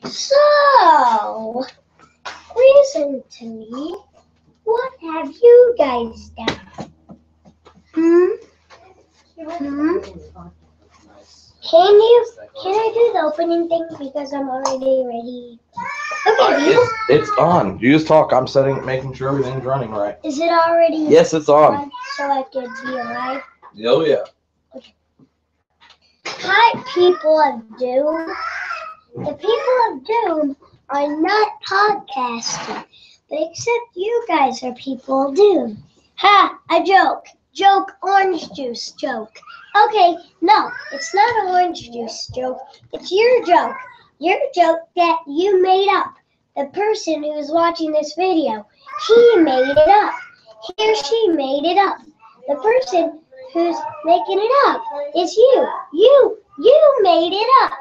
So, listen to me. What have you guys done? Can I do the opening thing because I'm already ready? Okay, it's on. You just talk. I'm making sure everything's running right. Is it already? Yes, it's on. So I could be alive? Oh, yeah. Okay. Hi, people of Doom. The people of Doom are not podcasting, but except you guys are people of Doom. Ha! A joke. Joke, orange juice joke. Okay, no, it's not an orange juice joke. It's your joke. Your joke that you made up. The person who's watching this video, he made it up. He or she made it up. The person who's making it up is you. You made it up.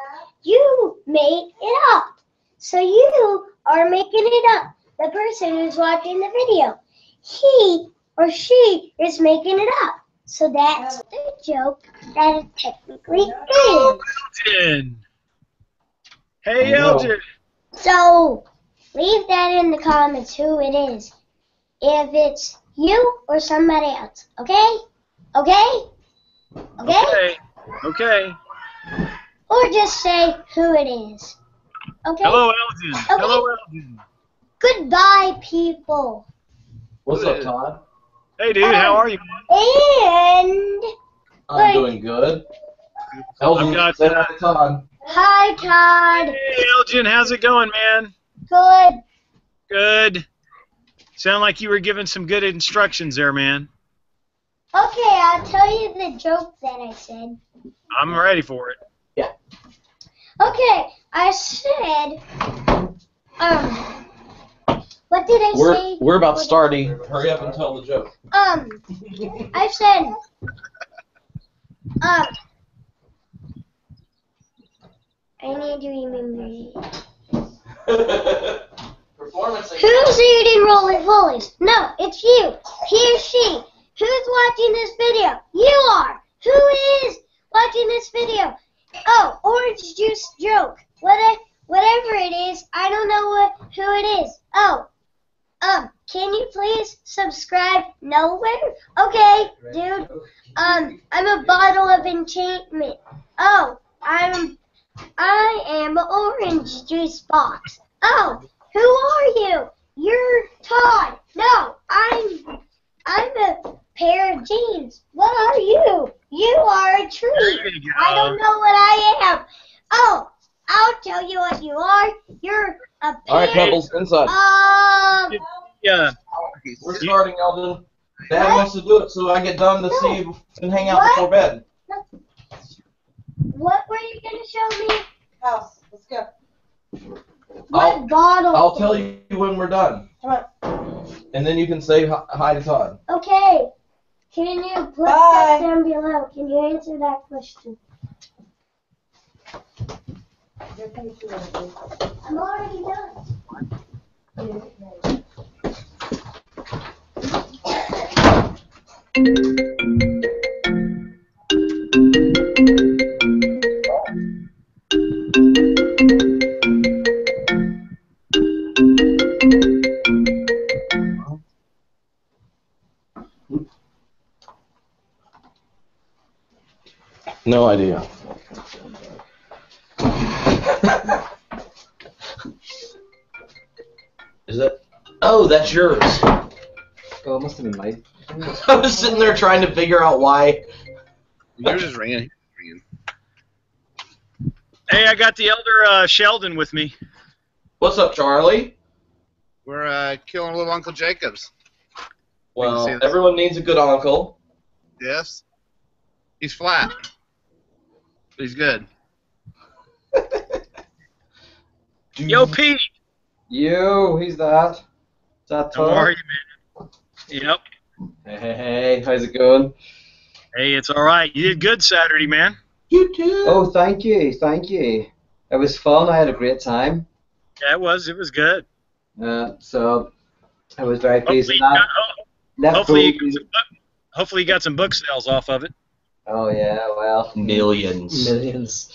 You made it up. So you are making it up. The person who's watching the video, he or she is making it up. So that's the joke that it technically is. Elgin! Hey, Elgin! So leave that in the comments who it is. If it's you or somebody else. Okay? Okay? Okay? Okay. Or just say who it is. Okay? Hello, Elgin. Okay. Hello, Elgin. Goodbye, people. What's up, Todd? Hey, dude. How are you? And I'm doing good. Elgin, say hi to Todd. hi, Todd. Hey, Elgin. How's it going, man? Good. Good. Sound like you were giving some good instructions there, man. Okay, I'll tell you the joke that I said. I'm ready for it. Yeah. Okay, I said, what did I say? We're about starting. Hurry up and tell the joke. I said, I need to remember it. Performance. Who's eating roly-polies? No, it's you. He or she. Who's watching this video? You are. Who is watching this video? Oh, orange juice joke. Whatever it is, I don't know who it is. Oh, can you please subscribe? Nowhere? Okay, dude. I'm a bottle of enchantment. Oh, I am an orange juice box. Oh, who are you? You're Todd. No, I'm a pair of jeans. What are you? You are a tree. I don't know what I am. Oh, I'll tell you what you are. You're a pair. All right, Pebbles, inside. Yeah. We're starting, Elgin. Dad wants to do it so I get done to see you and hang out before bed. What were you going to show me? House. Let's go. What bottle? I'll tell you when we're done. Come on. And then you can say hi to Todd. Okay. Can you put that down below? Can you answer that question? I'm already done. No idea. Is that? Oh, that's yours. Oh, it must have been mine. I was sitting there trying to figure out why. Yours is ringing. Hey, I got the elder Sheldon with me. What's up, Charlie? We're killing little Uncle Jacobs. Well, everyone needs a good uncle. Yes. He's flat. But he's good. Yo, Pete. Yo, who's that? Is that Todd? How are you, man? Yep. Hey, how's it going? Hey, it's all right. You did good Saturday, man. You too. Oh, thank you. It was fun. I had a great time. Yeah, it was. It was good. So I was very pleased with that. Hopefully you got some book sales off of it. Oh yeah, well, Millions. millions.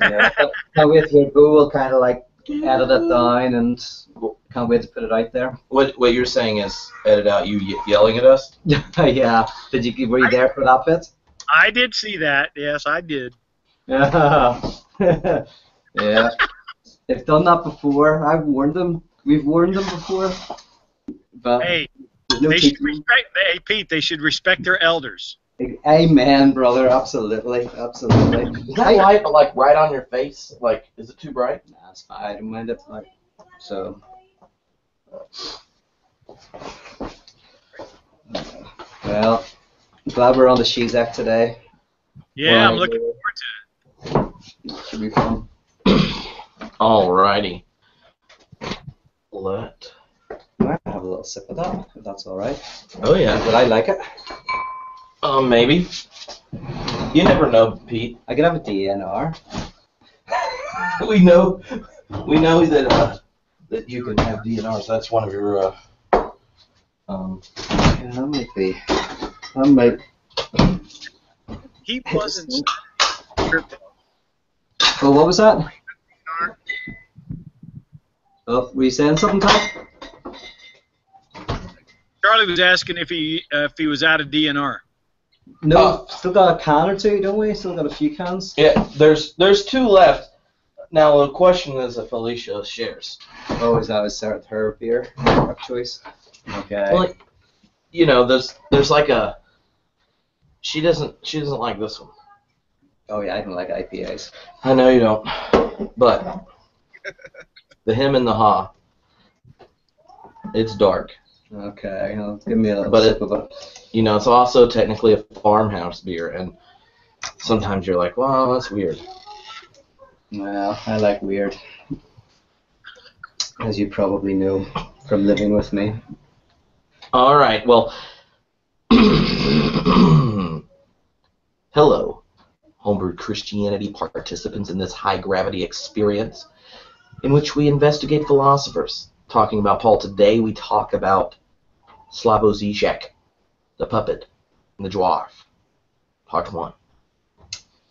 Yeah. Can't wait to hear Boo will kind of like edit it down and can't wait to put it out there. What you're saying is edit out you yelling at us? Yeah. Were you there for that bit? I did see that. Yes, I did. Yeah. Yeah. They've done that before. I've warned them. We've warned them before. But Hey, there's no they should teaching. respect. Hey, Pete, they should respect their elders. Amen, brother. Absolutely. Absolutely. Is that light like right on your face? Like, is it too bright? Nah, it's fine. I don't mind it. Like, so. Well, I'm glad we're on the Zizek today. Yeah, I'm Well, looking forward to it. Should be fun. Alrighty. I have a little sip of that, if that's all right. Oh yeah. Would I like it? Maybe. You never know, Pete. I could have a DNR. we know that that you can have DNRs. That's one of your Yeah, that might be. That might. He wasn't. Oh, what was that? Oh, were you saying something, Todd? Charlie was asking if he was out of DNR. No, still got a can or two, don't we? Still got a few cans. Yeah, there's two left. Now the question is if Alicia shares. Oh, is that her beer of choice? Okay. Well, you know, there's like a she doesn't like this one. Oh yeah, I don't like IPAs. I know you don't, but the him and the ha. It's dark. Okay, give me a little But sip of it. You know, it's also technically a farmhouse beer, and sometimes you're like, well, that's weird. Well, I like weird, as you probably know from living with me. All right, well, hello, Homebrewed Christianity participants in this high-gravity experience in which we investigate philosophers. Talking about Paul today, we talk about Slavoj Zizek, the puppet, and the dwarf. Part 1.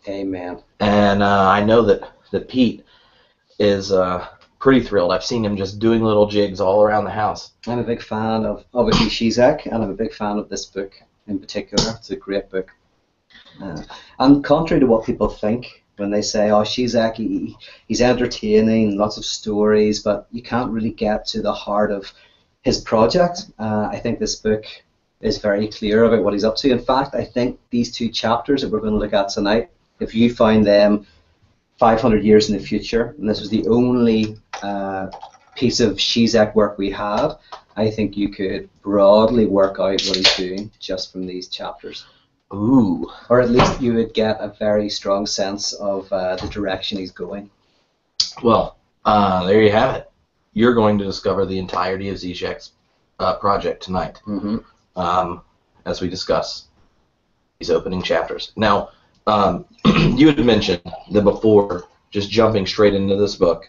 Amen. And I know that Pete is pretty thrilled. I've seen him just doing little jigs all around the house. I'm a big fan of, obviously, Zizek, and I'm a big fan of this book in particular. It's a great book. And contrary to what people think when they say, oh, Zizek, he's entertaining, lots of stories, but you can't really get to the heart of his project. I think this book is very clear about what he's up to. In fact, I think these two chapters that we're going to look at tonight, if you find them 500 years in the future, and this was the only piece of Zizek work we had, I think you could broadly work out what he's doing just from these chapters. Ooh. Or at least you would get a very strong sense of the direction he's going. Well, there you have it. You're going to discover the entirety of Zizek's project tonight, as we discuss these opening chapters. Now, you had mentioned that before, just jumping straight into this book,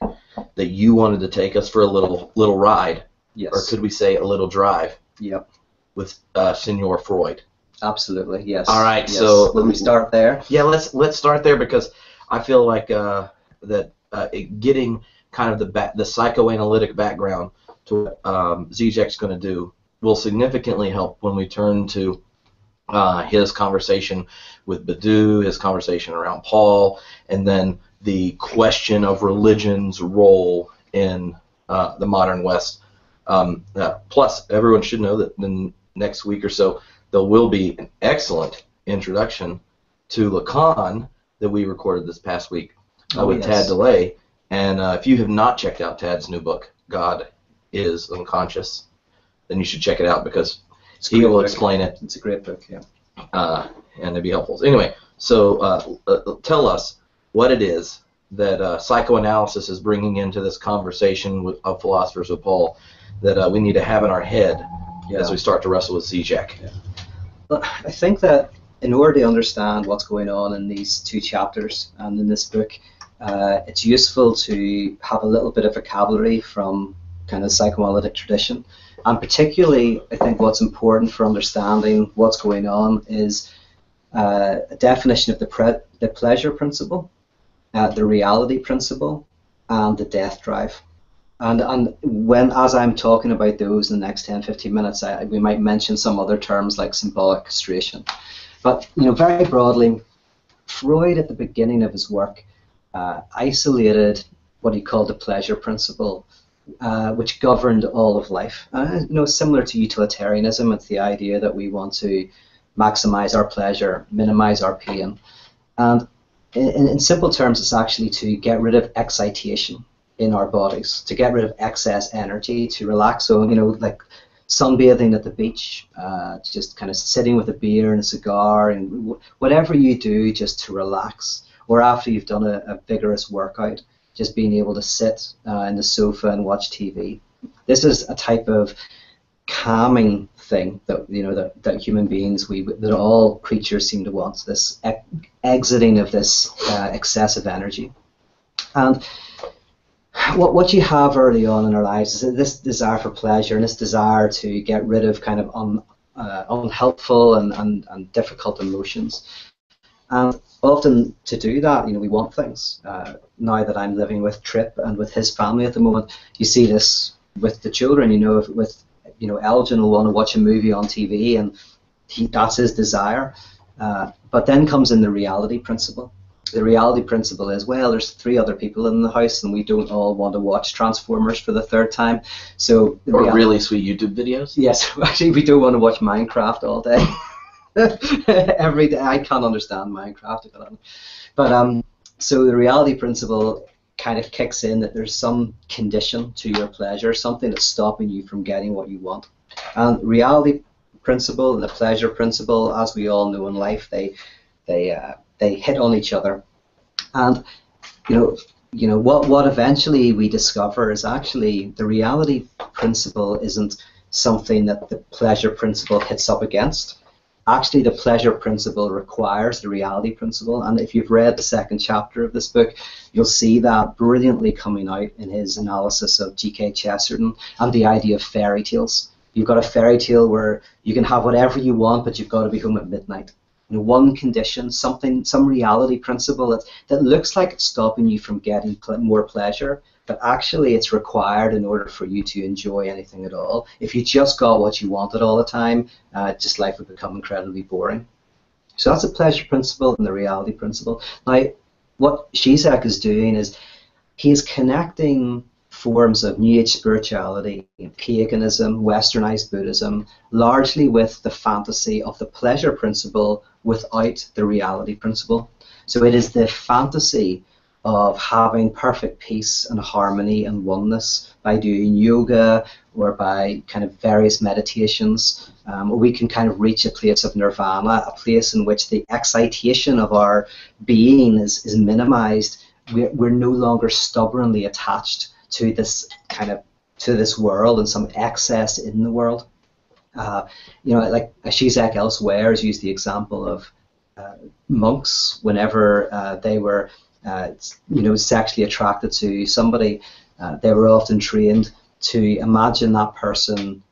that you wanted to take us for a little ride, Yes. or could we say a little drive? Yep. With Senor Freud. Absolutely. Yes. All right. Yes. So will we start there? Yeah, let's start there because I feel like getting kind of the psychoanalytic background to what Zizek's going to do will significantly help when we turn to his conversation with Badu, his conversation around Paul, and then the question of religion's role in the modern West. Plus, everyone should know that in the next week or so, there will be an excellent introduction to Lacan that we recorded this past week with yes. Tad DeLay. And if you have not checked out Tad's new book, God is Unconscious, then you should check it out because he will explain it. It's a great book, yeah. And it'd be helpful. Anyway, so tell us what it is that psychoanalysis is bringing into this conversation of philosophers with Paul that we need to have in our head as we start to wrestle with Zizek. Yeah. Well, I think that in order to understand what's going on in these two chapters and in this book, it's useful to have a little bit of vocabulary from kind of psychoanalytic tradition. And particularly, I think what's important for understanding what's going on is a definition of the pleasure principle, the reality principle, and the death drive. And when, as I'm talking about those in the next 10-15 minutes, we might mention some other terms like symbolic castration. But very broadly, Freud at the beginning of his work isolated what he called the pleasure principle, which governed all of life. Similar to utilitarianism, it's the idea that we want to maximize our pleasure, minimize our pain. And in simple terms, it's actually to get rid of excitation in our bodies, to get rid of excess energy, to relax. So, like sunbathing at the beach, just kind of sitting with a beer and a cigar, and whatever you do just to relax. Or after you've done a vigorous workout, just being able to sit in the sofa and watch TV. This is a type of calming thing that that human beings, that all creatures seem to want. This exiting of this excessive energy. And what you have early on in our lives is this desire for pleasure and this desire to get rid of kind of unhelpful and difficult emotions. And often to do that, we want things. Now that I'm living with Trip and with his family at the moment, you see this with the children. Elgin will want to watch a movie on TV, and that's his desire. But then comes in the reality principle. The reality principle is, well, there's 3 other people in the house, and we don't all want to watch Transformers for the 3rd time. So or really sweet YouTube videos. Yes, actually, we don't want to watch Minecraft all day. Every day. I can't understand Minecraft. But so the reality principle kind of kicks in, that there's some condition to your pleasure, something that's stopping you from getting what you want. And reality principle and the pleasure principle, as we all know in life, they hit on each other. And what eventually we discover is actually the reality principle isn't something that the pleasure principle hits up against. Actually, the pleasure principle requires the reality principle. And if you've read the 2nd chapter of this book, you'll see that brilliantly coming out in his analysis of G.K. Chesterton and the idea of fairy tales. You've got a fairy tale where you can have whatever you want, but you've got to be home at midnight. One condition, some reality principle that looks like it's stopping you from getting more pleasure, but actually it's required in order for you to enjoy anything at all. If you just got what you wanted all the time, just life would become incredibly boring. So that's the pleasure principle and the reality principle. Now, what Zizek is doing is he's connecting forms of New Age spirituality, paganism, westernized Buddhism, largely with the fantasy of the pleasure principle without the reality principle. So it is the fantasy of having perfect peace and harmony and oneness by doing yoga or by kind of various meditations. We can kind of reach a place of nirvana, a place in which the excitation of our being is minimized. We're no longer stubbornly attached to this world and some excess in the world. Like Zizek elsewhere has used the example of monks whenever they were sexually attracted to somebody, they were often trained to imagine that person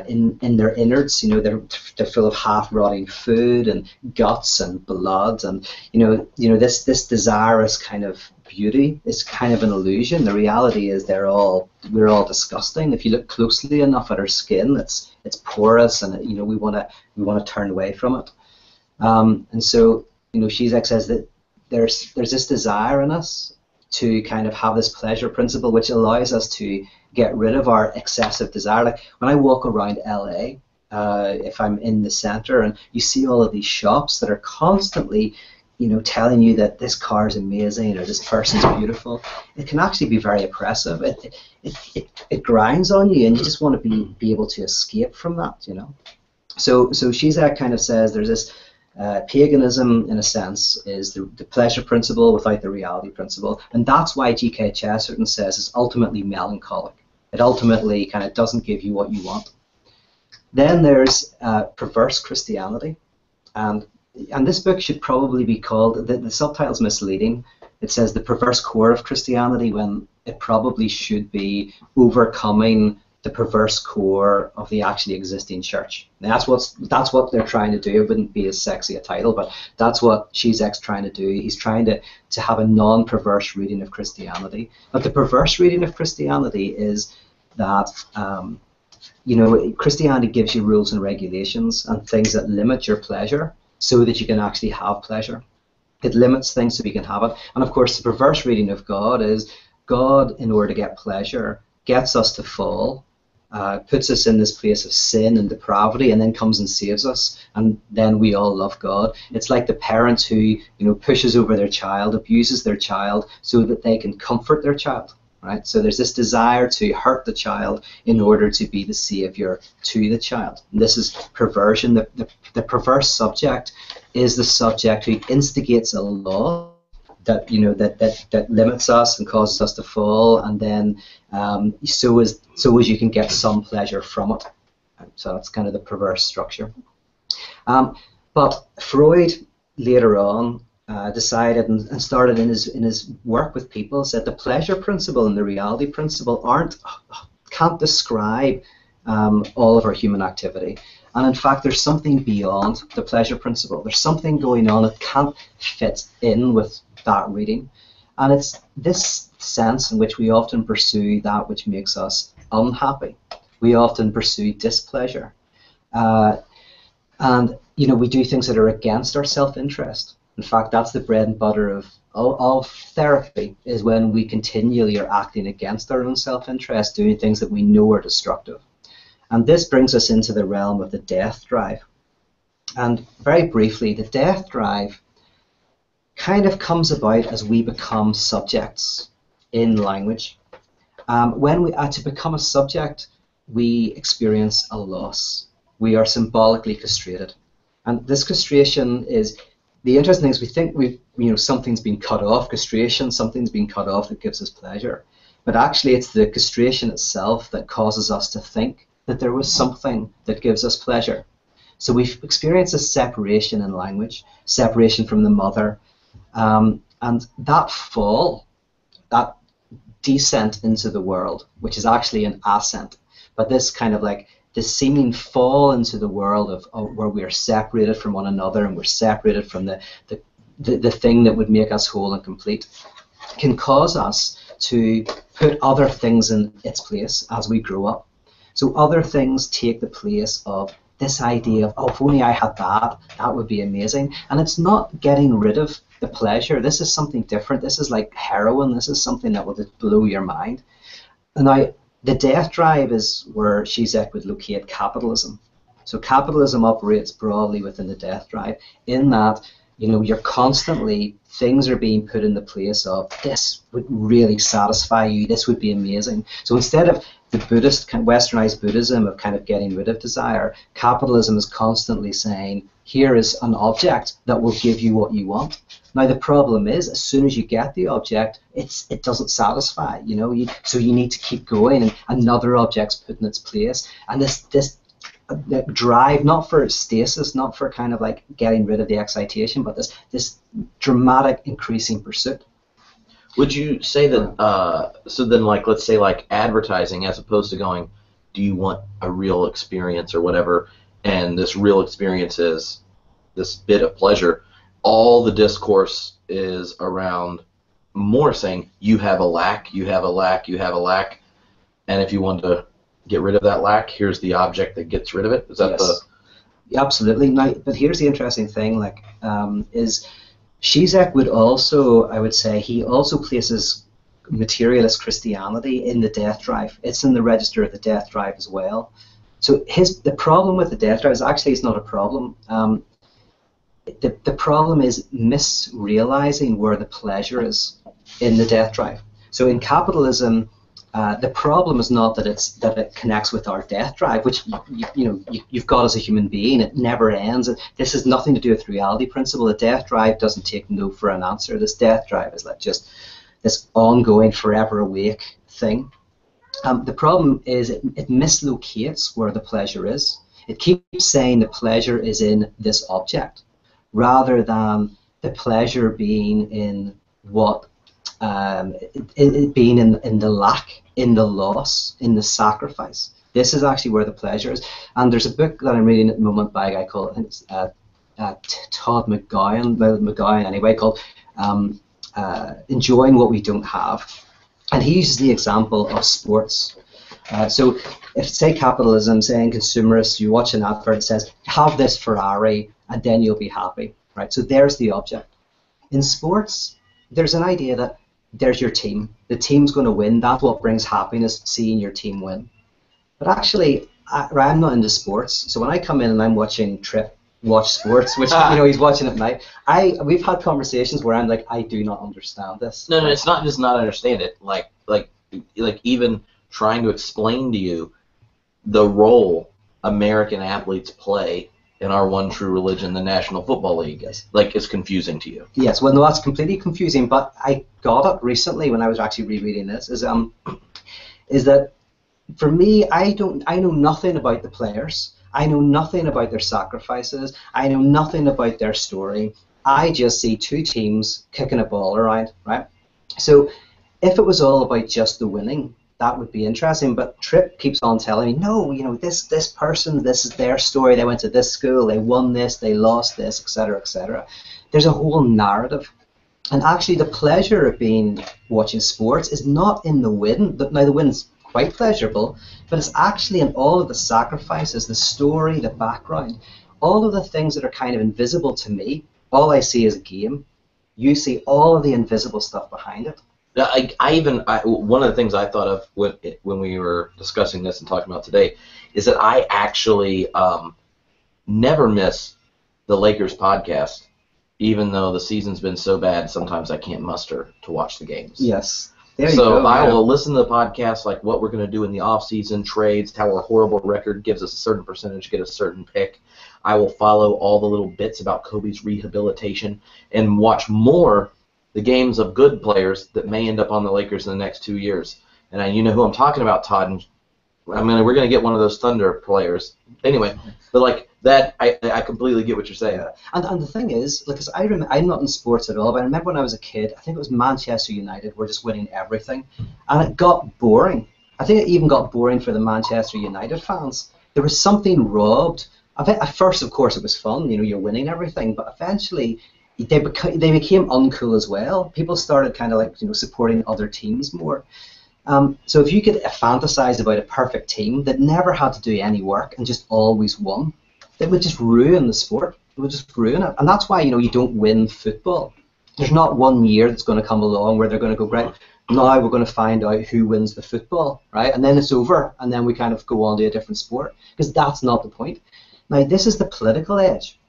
in their innards. They're full of half-rotting food and guts and blood, and this desirous kind of beauty is kind of an illusion. The reality is we're all disgusting. If you look closely enough at our skin, it's porous, and we want to turn away from it. And so Zizek says that there's this desire in us to kind of have this pleasure principle, which allows us to get rid of our excessive desire. Like when I walk around LA, if I'm in the center and you see all of these shops that are constantly, telling you that this car is amazing or this person's beautiful, it can actually be very oppressive. It grinds on you, and you just want to be able to escape from that, So Zizek kind of says there's this paganism, in a sense, is the pleasure principle without the reality principle, and that's why G.K. Chesterton says it's ultimately melancholic. It ultimately kind of doesn't give you what you want. Then there's perverse Christianity, and this book should probably be called, the subtitle's misleading. It says the perverse core of Christianity when it probably should be overcoming the perverse core of the actually existing church. And that's what they're trying to do. It wouldn't be as sexy a title, but that's what Zizek's trying to do. He's trying to have a non-perverse reading of Christianity. But the perverse reading of Christianity is that Christianity gives you rules and regulations and things that limit your pleasure so that you can actually have pleasure. It limits things so we can have it. And of course, the perverse reading of God is God, in order to get pleasure, gets us to fall, puts us in this place of sin and depravity, and then comes and saves us, and then we all love God. It's like the parent who pushes over their child, abuses their child, so that they can comfort their child. Right? So there's this desire to hurt the child in order to be the savior to the child. And this is perversion. The perverse subject is the subject who instigates a law that that limits us and causes us to fall, and then so as you can get some pleasure from it. So that's kind of the perverse structure. But Freud later on decided and started in his work with people, said the pleasure principle and the reality principle can't describe all of our human activity. And in fact, there's something beyond the pleasure principle. There's something going on that can't fit in with that reading. And it's this sense in which we often pursue that which makes us unhappy. We often pursue displeasure. And we do things that are against our self-interest. In fact, that's the bread and butter of therapy, is when we continually are acting against our own self-interest, doing things that we know are destructive. And this brings us into the realm of the death drive. And very briefly, the death drive kind of comes about as we become subjects in language. When we to become a subject, we experience a loss. We are symbolically castrated. And this castration is, the interesting thing is we think something's been cut off, castration, something's been cut off that gives us pleasure. But actually it's the castration itself that causes us to think that there was something that gives us pleasure. So we've experienced a separation in language, separation from the mother, and that fall, that descent into the world, which is actually an ascent, but this kind of like this seeming fall into the world of where we are separated from one another and we're separated from the thing that would make us whole and complete, can cause us to put other things in its place as we grow up. So other things take the place of this idea of, oh, if only I had that, that would be amazing. And it's not getting rid of the pleasure. This is something different. This is like heroin. This is something that will just blow your mind. And now, the death drive is where Zizek would locate capitalism. So capitalism operates broadly within the death drive, in that you're constantly, things are being put in the place of, this would really satisfy you, this would be amazing. So instead of the Buddhist, westernized Buddhism of kind of getting rid of desire, capitalism is constantly saying, here is an object that will give you what you want. Now the problem is, as soon as you get the object, it doesn't satisfy. So you need to keep going, and another object's put in its place. And this drive, not for stasis, not for kind of like getting rid of the excitation, but this dramatic increasing pursuit. Would you say that, so then like, let's say like advertising, as opposed to going, do you want a real experience or whatever, and this real experience is this bit of pleasure, all the discourse is around more saying, you have a lack, you have a lack, you have a lack, and if you want to get rid of that lack, here's the object that gets rid of it? Is that yes. Absolutely. Now, but here's the interesting thing, is Zizek would also, I would say, he also places materialist Christianity in the death drive. It's in the register of the death drive as well. So the problem with the death drive is actually it's not a problem. The problem is misrealizing where the pleasure is in the death drive. So in capitalism, the problem is not that it connects with our death drive, which you've got as a human being. It never ends. This has nothing to do with reality principle. The death drive doesn't take no for an answer. This death drive is like just this ongoing, forever awake thing. The problem is it mislocates where the pleasure is. It keeps saying the pleasure is in this object, rather than the pleasure being in what it being in the lack, in the loss, in the sacrifice. This is actually where the pleasure is. And there's a book that I'm reading at the moment by a guy called, I think it's Todd McGowan anyway, called Enjoying What We Don't Have. And he uses the example of sports. So if, say, capitalism, saying consumerist, you watch an advert that says, have this Ferrari and then you'll be happy, right? So there's the object. In sports, there's an idea that there's your team. The team's going to win. That's what brings happiness, seeing your team win. But actually, I'm not into sports. So when I come in and I'm watching Trip watch sports, which he's watching at night, we've had conversations where I'm like, I do not understand this. No, it's not just not understand it. Like even trying to explain to you the role American athletes play in our one true religion, the National Football League. Yes. Like, it's confusing to you. Yes, well, no, that's completely confusing, but I got it recently when I was actually rereading this, is that for me, I know nothing about the players. I know nothing about their sacrifices. I know nothing about their story. I just see two teams kicking a ball around, right? So if it was all about just the winning, that would be interesting, but Tripp keeps on telling me, no, this person, this is their story, they went to this school, they won this, they lost this, etc., etc. There's a whole narrative. And actually the pleasure of watching sports is not in the win. Now the win's quite pleasurable, but it's actually in all of the sacrifices, the story, the background, all of the things that are kind of invisible to me. All I see is a game. You see all of the invisible stuff behind it. One of the things I thought of when we were discussing this and talking about today is that I actually never miss the Lakers podcast, even though the season's been so bad, sometimes I can't muster to watch the games. Yes. So I will listen to the podcast, like what we're going to do in the off-season, trades, how our horrible record gives us a certain percentage, get a certain pick. I will follow all the little bits about Kobe's rehabilitation and watch more the games of good players that may end up on the Lakers in the next 2 years. And you know who I'm talking about, Todd. And we're going to get one of those Thunder players. Anyway, but like that, I completely get what you're saying. Yeah. And the thing is, because I'm not in sports at all, but I remember when I was a kid, I think it was Manchester United were just winning everything. And it got boring. I think it even got boring for the Manchester United fans. There was something robbed. At first, of course, it was fun. You're winning everything. But eventually, they became uncool as well. People started kind of like supporting other teams more. So if you could fantasize about a perfect team that never had to do any work and just always won, it would just ruin the sport. It would just ruin it. And that's why you don't win football. There's not 1 year that's going to come along where they're going to go, great, now we're going to find out who wins the football, right? And then it's over, and then we kind of go on to a different sport, because that's not the point. Now, this is the political edge,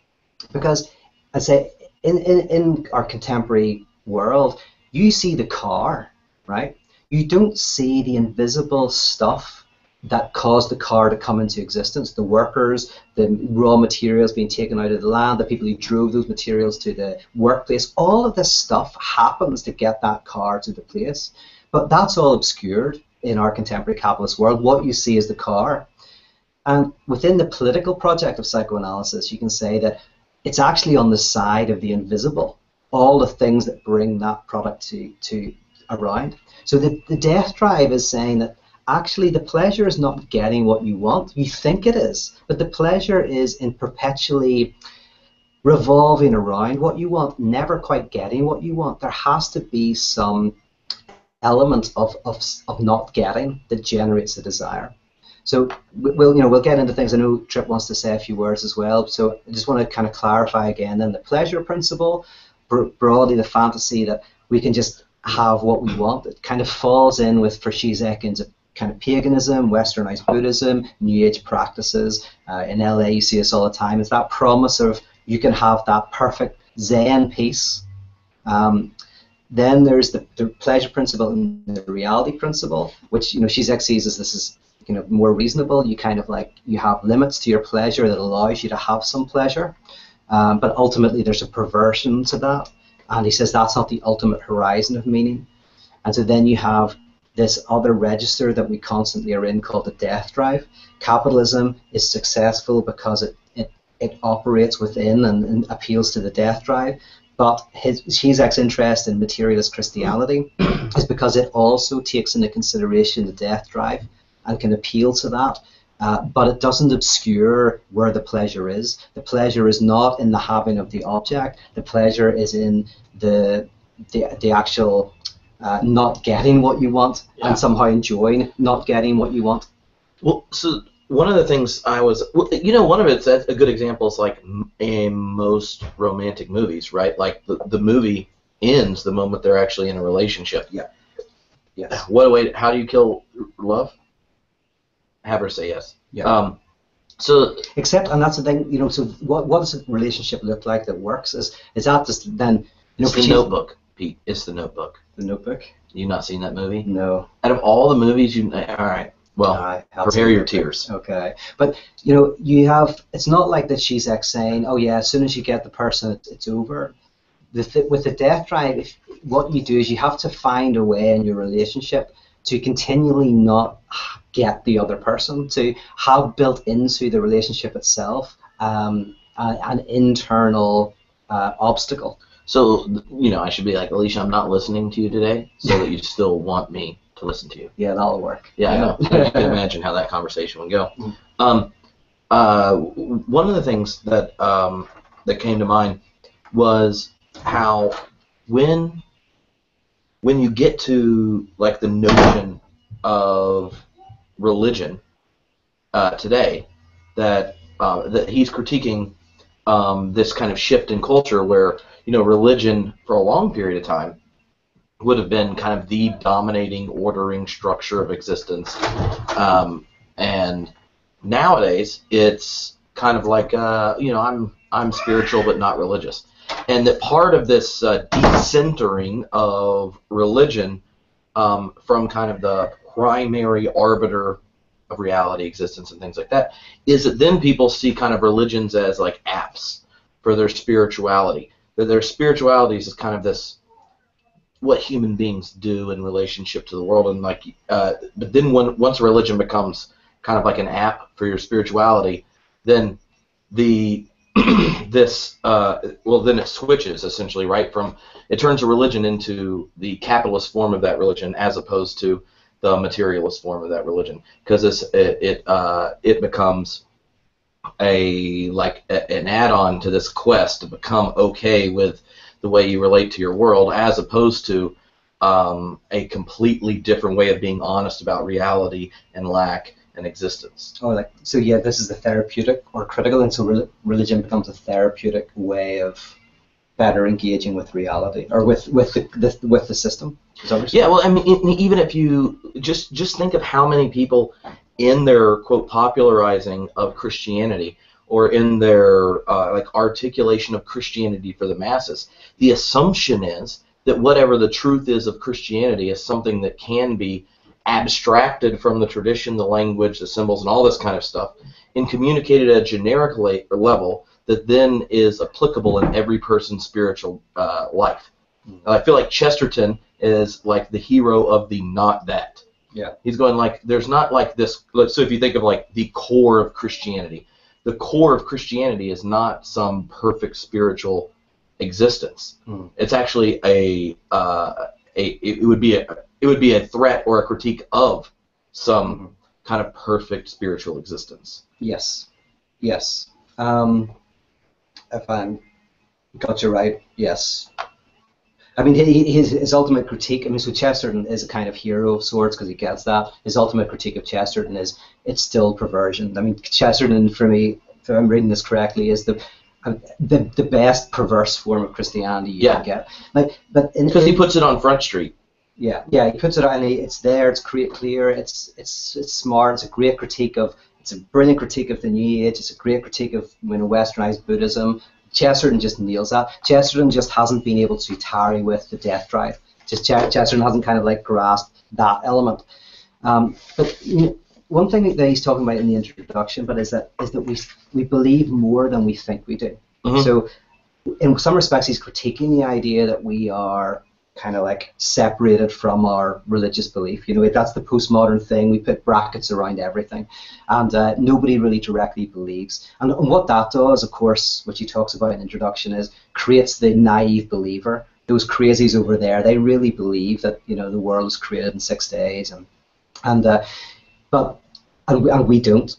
because I say in our contemporary world, you see the car, right? You don't see the invisible stuff that caused the car to come into existence, the workers, the raw materials being taken out of the land, the people who drove those materials to the workplace. All of this stuff happens to get that car to the place. But that's all obscured in our contemporary capitalist world. What you see is the car. And within the political project of psychoanalysis, you can say that it's actually on the side of the invisible, all the things that bring that product to around. So the death drive is saying that actually the pleasure is not getting what you want. You think it is, but the pleasure is in perpetually revolving around what you want, never quite getting what you want. There has to be some element of not getting that generates the desire. So we'll get into things. I know Tripp wants to say a few words as well. So I just want to kind of clarify again. Then the pleasure principle, broadly the fantasy that we can just have what we want. It kind of falls in with, for Zizek, into kind of paganism, westernized Buddhism, New Age practices. In LA, you see this all the time. It's that promise of you can have that perfect Zen peace. Then there's the pleasure principle and the reality principle, which Zizek sees as this is more reasonable. You kind of you have limits to your pleasure that allows you to have some pleasure, but ultimately there's a perversion to that, and he says that's not the ultimate horizon of meaning. And so then you have this other register that we constantly are in called the death drive. Capitalism is successful because it operates within and appeals to the death drive. But Zizek's interest in materialist Christianity is because it also takes into consideration the death drive and can appeal to that. but it doesn't obscure where the pleasure is. The pleasure is not in the having of the object. The pleasure is in the actual not getting what you want and somehow enjoying not getting what you want. Well, so one of the things one of it's a good example is like in most romantic movies, right? Like the movie ends the moment they're actually in a relationship. Yeah. Yes. What a way! How do you kill love? Have her say yes. Yeah. So except, and that's the thing, so what does a relationship look like that works? Is that just then? It's the Notebook, Pete. It's the Notebook. The Notebook. You not seen that movie? No. Out of all the movies, all right. Well, prepare your tears. Okay, but you have. It's not like that she's saying, "Oh yeah, as soon as you get the person, it's over." With the death drive, what you do is you have to find a way in your relationship to continually not get the other person, to have built into the relationship itself an internal obstacle. So, I should be like, Alicia, I'm not listening to you today, so that you still want me to listen to you. Yeah, that'll work. Yeah, I know. I can imagine how that conversation would go. One of the things that that came to mind was how when you get to like the notion of religion today, that he's critiquing this kind of shift in culture where religion for a long period of time would have been kind of the dominating ordering structure of existence, and nowadays it's kind of like I'm spiritual but not religious. And that part of this decentering of religion from kind of the primary arbiter of reality, existence, and things like that, is that then people see kind of religions as like apps for their spirituality. That their spiritualities is kind of this, what human beings do in relationship to the world, and like, but then once a religion becomes kind of like an app for your spirituality, then then it switches essentially, right? It turns a religion into the capitalist form of that religion as opposed to the materialist form of that religion, because it becomes an add-on to this quest to become okay with the way you relate to your world, as opposed to a completely different way of being honest about reality and lack and existence. Oh, so yeah, this is the therapeutic or critical, and so religion becomes a therapeutic way of better engaging with reality or with the system. Yeah, well, I mean, even if you just think of how many people in their quote popularizing of Christianity or in their articulation of Christianity for the masses, the assumption is that whatever the truth is of Christianity is something that can be abstracted from the tradition, the language, the symbols, and all this kind of stuff, and communicated at a generic level that then is applicable in every person's spiritual life. And I feel like Chesterton is like the hero of the not that. Yeah. He's going like, there's not like this, so if you think of like the core of Christianity, the core of Christianity is not some perfect spiritual existence. It's actually it would be a threat or a critique of some kind of perfect spiritual existence. Yes. If I'm got you right, yes. I mean, his ultimate critique, I mean, so Chesterton is a kind of hero of sorts because he gets that. His ultimate critique of Chesterton is it's still perversion. I mean, Chesterton, for me, if I'm reading this correctly, is the best perverse form of Christianity you can get. Because he puts it on Front Street. Yeah, he puts it on, and it's there, it's clear, it's smart, it's a great critique of, it's a brilliant critique of the New Age, it's a great critique of westernized Buddhism. Chesterton just nails that. Chesterton just hasn't been able to tarry with the death drive. Chesterton hasn't kind of grasped that element. But one thing that he's talking about in the introduction, is that we believe more than we think we do. Mm-hmm. So in some respects, he's critiquing the idea that we are kind of separated from our religious belief. That's the postmodern thing. We put brackets around everything, and nobody really directly believes. And what that does, of course, which he talks about in the introduction, is creates the naive believer. Those crazies over there, they really believe that the world was created in 6 days, and we don't.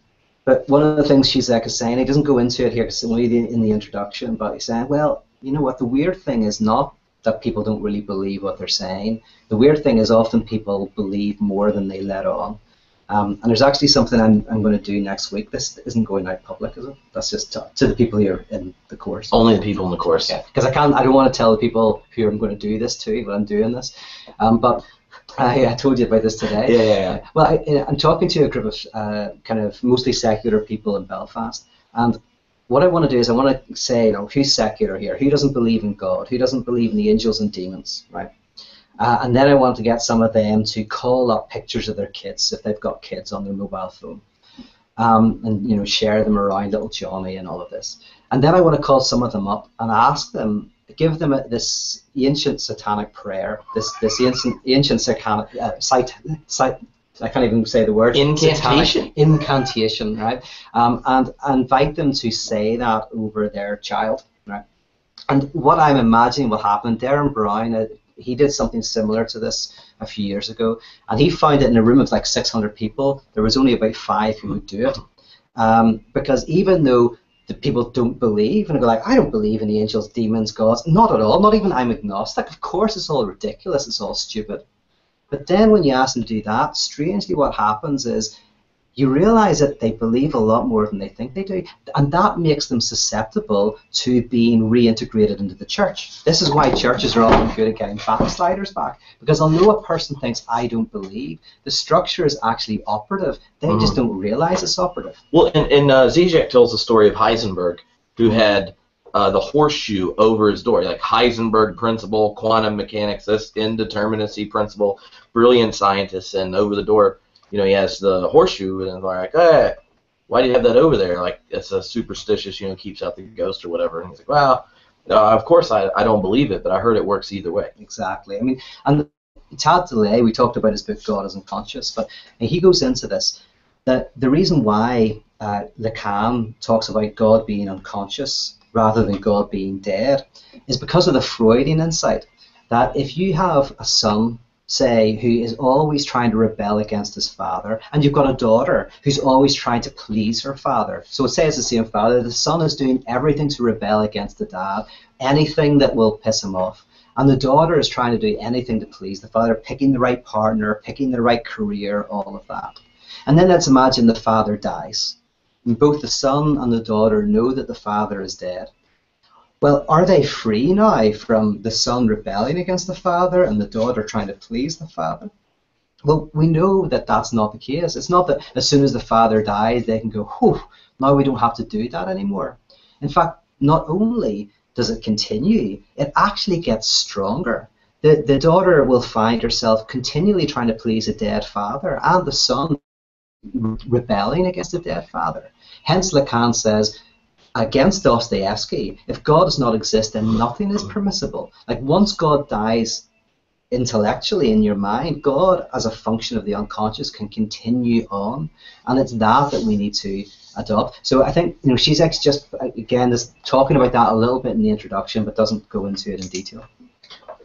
But one of the things Zizek is saying, he doesn't go into it here because it's only in the introduction, but he's saying, well, you know what, the weird thing is not that people don't really believe what they're saying. The weird thing is often people believe more than they let on. And there's actually something I'm going to do next week. This isn't going out public, is it? That's just to the people here in the course. Only the people in the course. Yeah, because I don't want to tell the people who I'm going to do this to, but I'm doing this. But I told you about this today. Yeah. Well, I'm talking to a group of kind of mostly secular people in Belfast, and what I want to do is I want to say, who's secular here? Who doesn't believe in God? Who doesn't believe in the angels and demons, right? And then I want to get some of them to call up pictures of their kids, if they've got kids, on their mobile phone, and share them around little Johnny and all of this. And then I want to call some of them up and ask them, give them this ancient satanic prayer, this ancient satanic I can't even say the word. Incantation. Incantation, right? And invite them to say that over their child, right? And what I'm imagining will happen, Darren Brown, he did something similar to this a few years ago, and he found that in a room of like 600 people, there was only about 5 who would do it. Because even though the people don't believe, and go like, I don't believe in the angels, demons, gods, not at all, not even I'm agnostic, of course it's all ridiculous, it's all stupid. But then when you ask them to do that, strangely what happens is you realize that they believe a lot more than they think they do, and that makes them susceptible to being reintegrated into the church. This is why churches are often good at getting backsliders back, because although a person thinks, I don't believe, the structure is actually operative. They just don't realize it's operative. Well, and Zizek tells the story of Heisenberg, who had the horseshoe over his door, like Heisenberg principle, quantum mechanics, this indeterminacy principle, brilliant scientists, and over the door, he has the horseshoe, and they're like, hey, why do you have that over there? Like, it's a superstitious, keeps out the ghost or whatever. And he's like, well, of course I don't believe it, but I heard it works either way. Exactly. I mean, and Tad DeLay, we talked about his book, God is Unconscious, but he goes into this, that the reason why Lacan talks about God being unconscious rather than God being dead is because of the Freudian insight, that if you have a son, say, who is always trying to rebel against his father, and you've got a daughter who's always trying to please her father. So it says the same father, the son is doing everything to rebel against the dad, anything that will piss him off. And the daughter is trying to do anything to please the father, picking the right partner, picking the right career, all of that. And then let's imagine the father dies. And both the son and the daughter know that the father is dead. Well, are they free now from the son rebelling against the father and the daughter trying to please the father? Well, we know that that's not the case. It's not that as soon as the father dies, they can go, whew, now we don't have to do that anymore. In fact, not only does it continue, it actually gets stronger. The daughter will find herself continually trying to please a dead father, and the son rebelling against a dead father. Hence, Lacan says, against Dostoevsky, if God does not exist, then nothing is permissible. Like, once God dies intellectually in your mind, God, as a function of the unconscious, can continue on, and it's that we need to adopt. So I think Zizek's just again is talking about that a little bit in the introduction, but doesn't go into it in detail.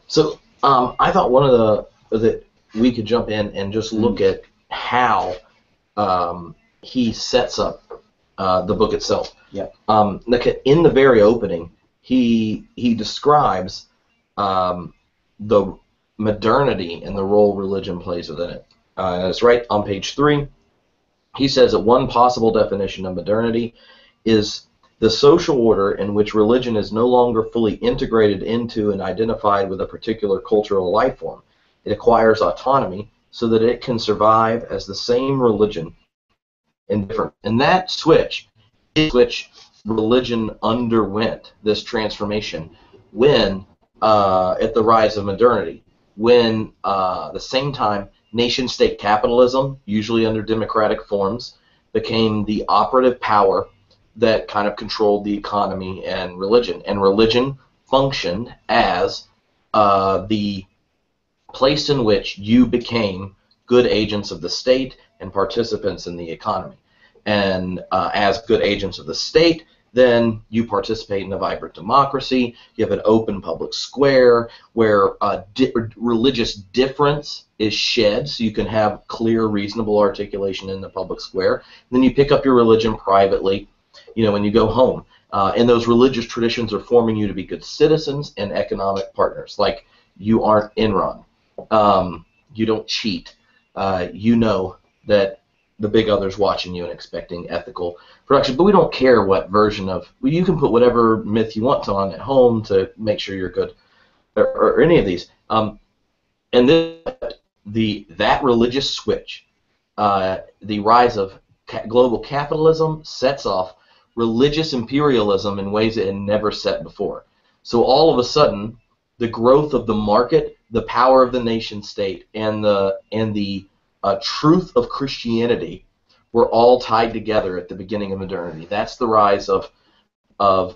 So I thought one of that we could jump in and just look at how he sets up the book itself. Yeah. Like in the very opening, he describes the modernity and the role religion plays within it. And it's right on page 3. He says that one possible definition of modernity is the social order in which religion is no longer fully integrated into and identified with a particular cultural life form. It acquires autonomy so that it can survive as the same religion in different. And that switch is which religion underwent this transformation when at the rise of modernity, when the same time nation-state capitalism, usually under democratic forms, became the operative power that kind of controlled the economy and religion functioned as the place in which you became good agents of the state and participants in the economy. And as good agents of the state, then you participate in a vibrant democracy. You have an open public square where religious difference is shed, so you can have clear, reasonable articulation in the public square. And then you pick up your religion privately, when you go home. And those religious traditions are forming you to be good citizens and economic partners. Like, you aren't Enron. You don't cheat. You know that the big other's watching you and expecting ethical production. But we don't care what version of... You can put whatever myth you want on at home to make sure you're good, or any of these. And then that religious switch, the rise of global capitalism sets off religious imperialism in ways it had never set before. So all of a sudden, the growth of the market, the power of the nation state, and the truth of Christianity were all tied together at the beginning of modernity. That's the rise of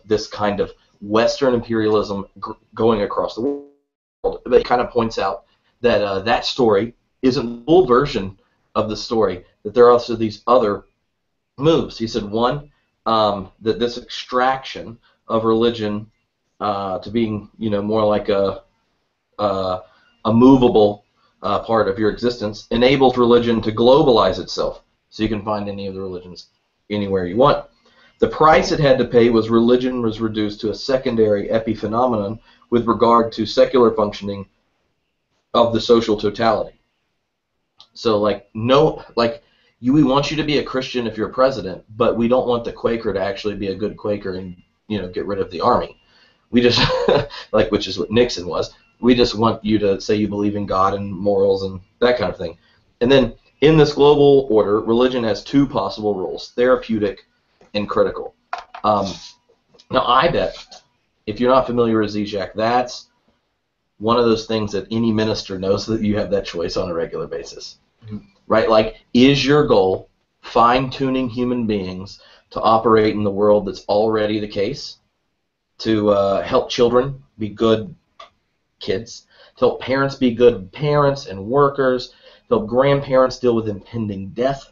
this kind of Western imperialism going across the world. But it kind of points out that that story isn't the full version of the story, that there are also these other moves. He said, one, that this extraction of religion to being, more like a movable part of your existence enables religion to globalize itself, so you can find any of the religions anywhere you want. The price it had to pay was religion was reduced to a secondary epiphenomenon with regard to secular functioning of the social totality. So, we want you to be a Christian if you're president, but we don't want the Quaker to actually be a good Quaker and get rid of the army. We just which is what Nixon was. We just want you to say you believe in God and morals and that kind of thing. And then in this global order, religion has two possible roles: therapeutic and critical. Now, I bet if you're not familiar with Zizek, that's one of those things that any minister knows, that you have that choice on a regular basis. Mm-hmm. Right? Like, is your goal fine-tuning human beings to operate in the world that's already the case, to help children be good kids, to help parents be good parents and workers, to help grandparents deal with impending death?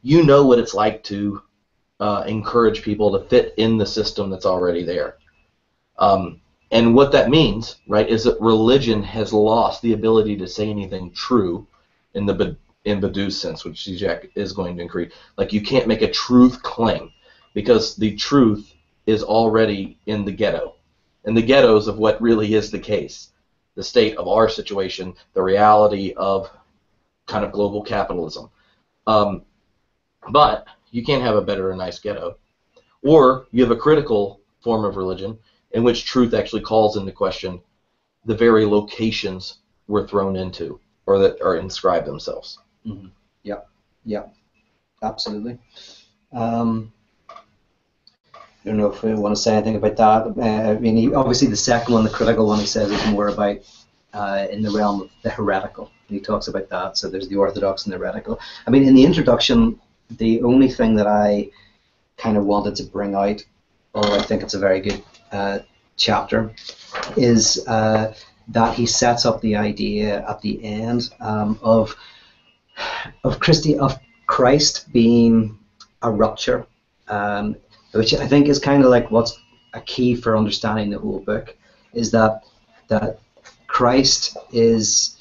You know what it's like to encourage people to fit in the system that's already there. And what that means, right, is that religion has lost the ability to say anything true in Badou's sense, which Zizek is going to increase. Like, you can't make a truth claim because the truth is already in the ghetto. And the ghettos of what really is the case, the state of our situation, the reality of kind of global capitalism. But you can't have a better or nice ghetto. Or you have a critical form of religion in which truth actually calls into question the very locations we're thrown into, or that are inscribed themselves. Mm-hmm. Yeah, absolutely. I don't know if we want to say anything about that. Obviously the second one, the critical one, he says is more about in the realm of the heretical. He talks about that. So there's the orthodox and the heretical. In the introduction, the only thing that I kind of wanted to bring out, although I think it's a very good chapter, is that he sets up the idea at the end of Christ being a rupture, which I think is kind of like what's a key for understanding the whole book, is that Christ is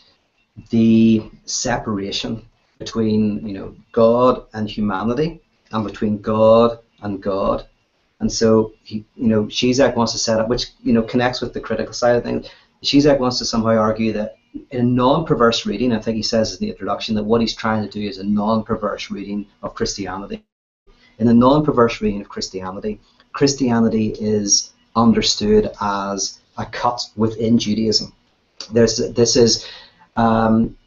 the separation between God and humanity, and between God and God. And so Zizek wants to set up, which connects with the critical side of things. Zizek wants to somehow argue that in a non-perverse reading, I think he says in the introduction that what he's trying to do is a non-perverse reading of Christianity. In a non-perverse reading of Christianity, Christianity is understood as a cut within Judaism.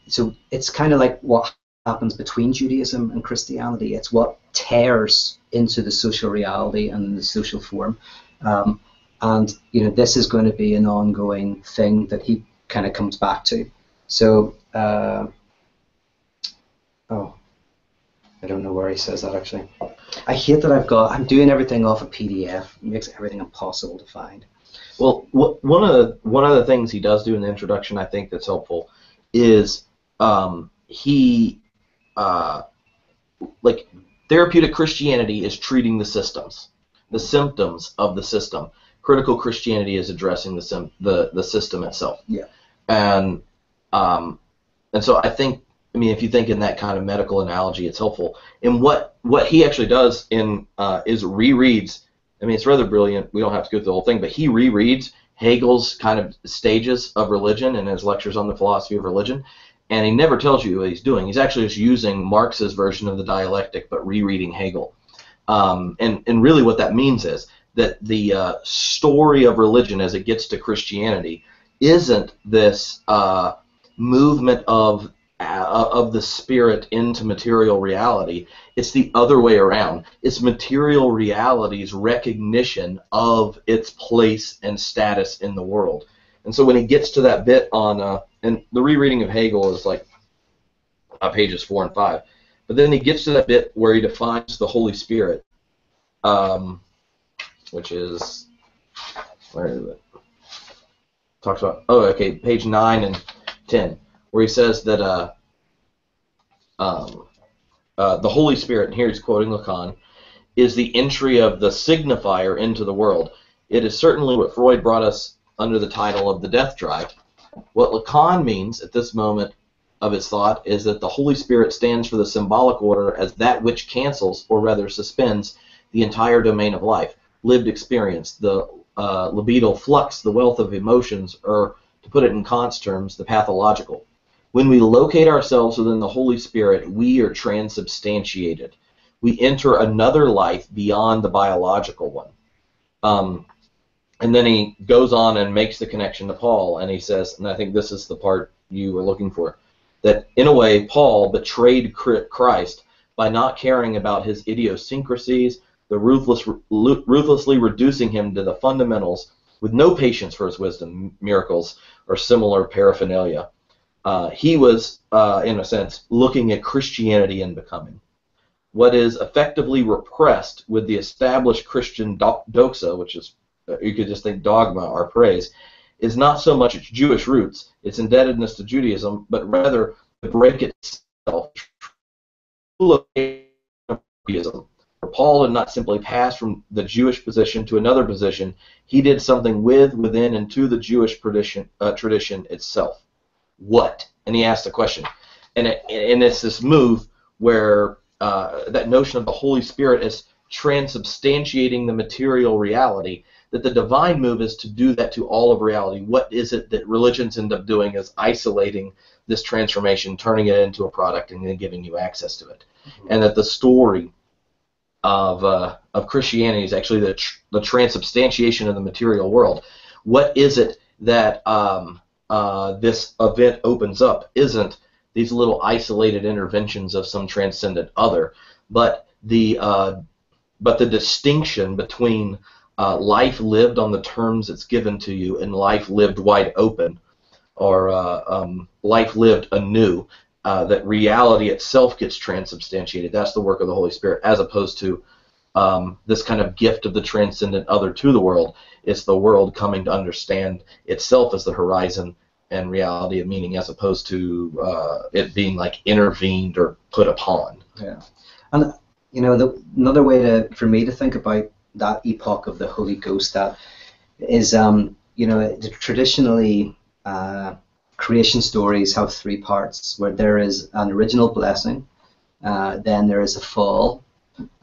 So it's kind of like what happens between Judaism and Christianity. It's what tears into the social reality and the social form. And this is going to be an ongoing thing that he kind of comes back to. So, I don't know where he says that actually. I hate that I'm doing everything off a PDF. It makes everything impossible to find. Well, one of the things he does do in the introduction, I think, that's helpful, is therapeutic Christianity is treating the systems. the symptoms of the system. Critical Christianity is addressing the system itself. Yeah. And so I think, I mean, if you think in that kind of medical analogy, it's helpful. And what he actually does is rereads. I mean, it's rather brilliant. We don't have to go through the whole thing, but he rereads Hegel's kind of stages of religion in his lectures on the philosophy of religion, and he never tells you what he's doing. He's actually just using Marx's version of the dialectic, but rereading Hegel. And really what that means is that the story of religion as it gets to Christianity isn't this movement of the spirit into material reality. It's the other way around. It's material reality's recognition of its place and status in the world. And so when he gets to that bit on, and the rereading of Hegel is like pages 4 and 5, but then he gets to that bit where he defines the Holy Spirit, which is, where is it? Talks about, page 9 and 10, where he says that the Holy Spirit, and here he's quoting Lacan, is the entry of the signifier into the world. It is certainly what Freud brought us under the title of the death drive. What Lacan means at this moment of his thought is that the Holy Spirit stands for the symbolic order as that which cancels, or rather suspends, the entire domain of life, lived experience, the libidal flux, the wealth of emotions, or, to put it in Kant's terms, the pathological. When we locate ourselves within the Holy Spirit, we are transubstantiated. We enter another life beyond the biological one. And then he goes on and makes the connection to Paul, and he says, and I think this is the part you were looking for, that in a way Paul betrayed Christ by not caring about his idiosyncrasies, the ruthlessly reducing him to the fundamentals with no patience for his wisdom, miracles, or similar paraphernalia. He was, in a sense, looking at Christianity and becoming. What is effectively repressed with the established Christian doxa, which is, you could just think dogma or praise, is not so much its Jewish roots, its indebtedness to Judaism, but rather the break itself. Judaism. Paul did not simply pass from the Jewish position to another position. He did something within, and to the Jewish tradition itself. What? And he asked the question. And it's this move where that notion of the Holy Spirit is transubstantiating the material reality, that the divine move is to do that to all of reality. What is it that religions end up doing is isolating this transformation, turning it into a product, and then giving you access to it. Mm-hmm. And that the story of Christianity is actually the transubstantiation of the material world. What is it that this event opens up? Isn't these little isolated interventions of some transcendent other, but the distinction between life lived on the terms it's given to you and life lived wide open, or life lived anew. That reality itself gets transubstantiated. That's the work of the Holy Spirit, as opposed to this kind of gift of the transcendent other to the world. It's the world coming to understand itself as the horizon and reality of meaning, as opposed to it being like intervened or put upon. Yeah, and you know, another way for me to think about that epoch of the Holy Ghost, that is, you know, traditionally. Creation stories have three parts, where there is an original blessing, then there is a fall,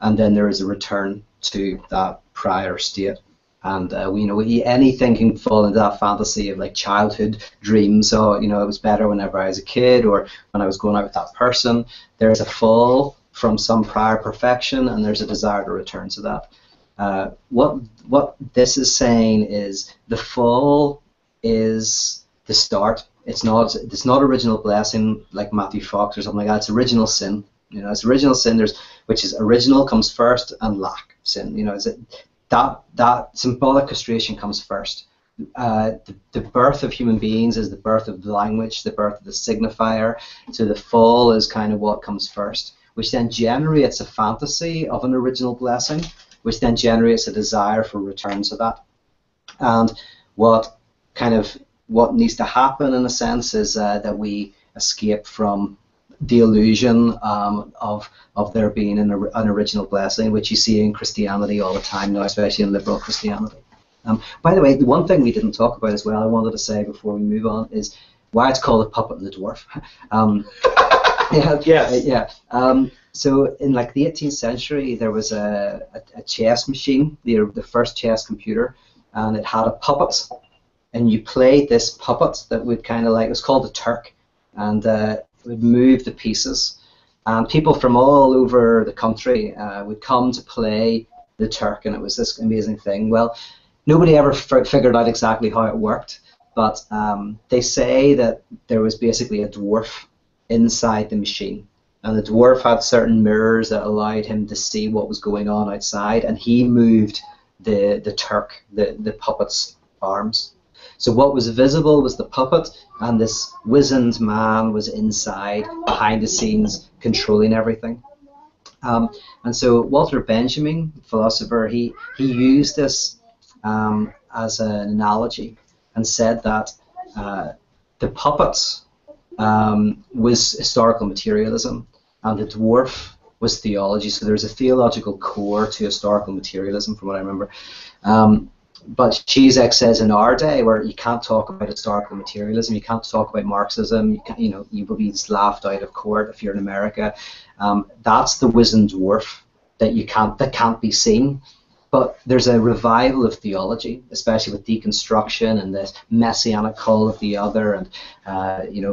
and then there is a return to that prior state. And anything can fall into that fantasy of like childhood dreams. So, you know, it was better whenever I was a kid, or when I was going out with that person. There's a fall from some prior perfection, and there's a desire to return to that. What this is saying is the fall is the start. It's not original blessing like Matthew Fox or something like that. It's original sin. You know, it's original sin. Which is original comes first, and lack sin. You know, that symbolic castration comes first. The birth of human beings is the birth of language, the birth of the signifier. So the fall is kind of what comes first, which then generates a fantasy of an original blessing, which then generates a desire for return to that. And what needs to happen, in a sense, is that we escape from the illusion of there being an original blessing, which you see in Christianity all the time now, especially in liberal Christianity. By the way, the one thing we didn't talk about as well, I wanted to say before we move on, is why it's called a puppet and the dwarf. So in like the 18th century, there was a chess machine, the first chess computer, and it had a puppet, and you played this puppet that would kind of like, it was called the Turk, and it would move the pieces, and people from all over the country would come to play the Turk, and it was this amazing thing. Well, nobody ever figured out exactly how it worked, but they say that there was basically a dwarf inside the machine, and the dwarf had certain mirrors that allowed him to see what was going on outside, and he moved the Turk, the puppet's arms. So what was visible was the puppet, and this wizened man was inside, behind the scenes, controlling everything. And so Walter Benjamin, philosopher, he used this as an analogy and said that the puppet was historical materialism, and the dwarf was theology. So there's a theological core to historical materialism, from what I remember. But Zizek says in our day, where you can't talk about historical materialism, you can't talk about Marxism, you will be laughed out of court if you're in America. That's the wizened dwarf that can't be seen. But there's a revival of theology, especially with deconstruction and this messianic call of the other, and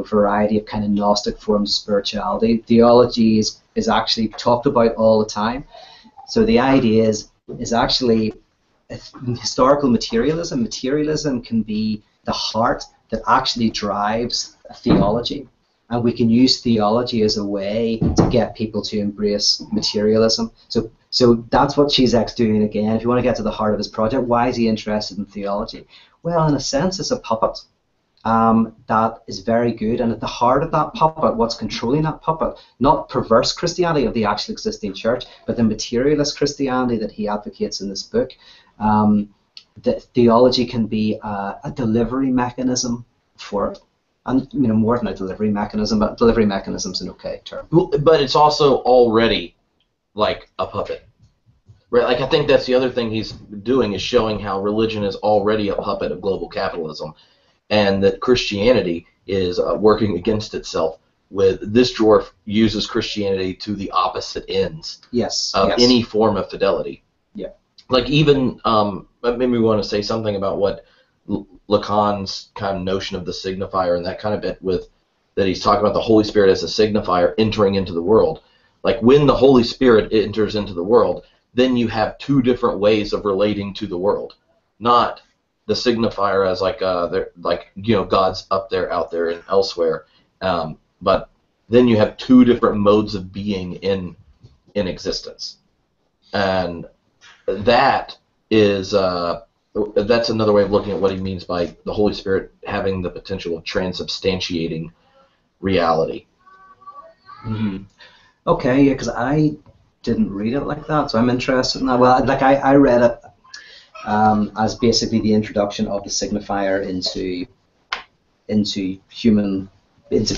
variety of kind of Gnostic forms of spirituality. Theology is actually talked about all the time. So the idea is actually historical materialism. Materialism can be the heart that actually drives theology, and we can use theology as a way to get people to embrace materialism. So that's what Zizek's doing again. If you want to get to the heart of his project, why is he interested in theology? Well, in a sense, it's a puppet that is very good, and at the heart of that puppet, what's controlling that puppet, not perverse Christianity of the actual existing church, but the materialist Christianity that he advocates in this book. That theology can be a delivery mechanism for it. And more than a delivery mechanism, but delivery mechanism's an okay term. But it's also already like a puppet, right? Like, I think that's the other thing he's doing, is showing how religion is already a puppet of global capitalism, and that Christianity is working against itself. With this dwarf uses Christianity to the opposite ends of any form of fidelity. Yeah. Like, even maybe we want to say something about what Lacan's kind of notion of the signifier and that kind of bit, with that he's talking about the Holy Spirit as a signifier entering into the world. Like, when the Holy Spirit enters into the world, then you have two different ways of relating to the world, not the signifier as God's up there, out there, and elsewhere. But then you have two different modes of being in existence, and that is that's another way of looking at what he means by the Holy Spirit having the potential of transubstantiating reality. Mm-hmm. Okay, yeah, because I didn't read it like that, so I'm interested in that. Well, like I read it as basically the introduction of the signifier into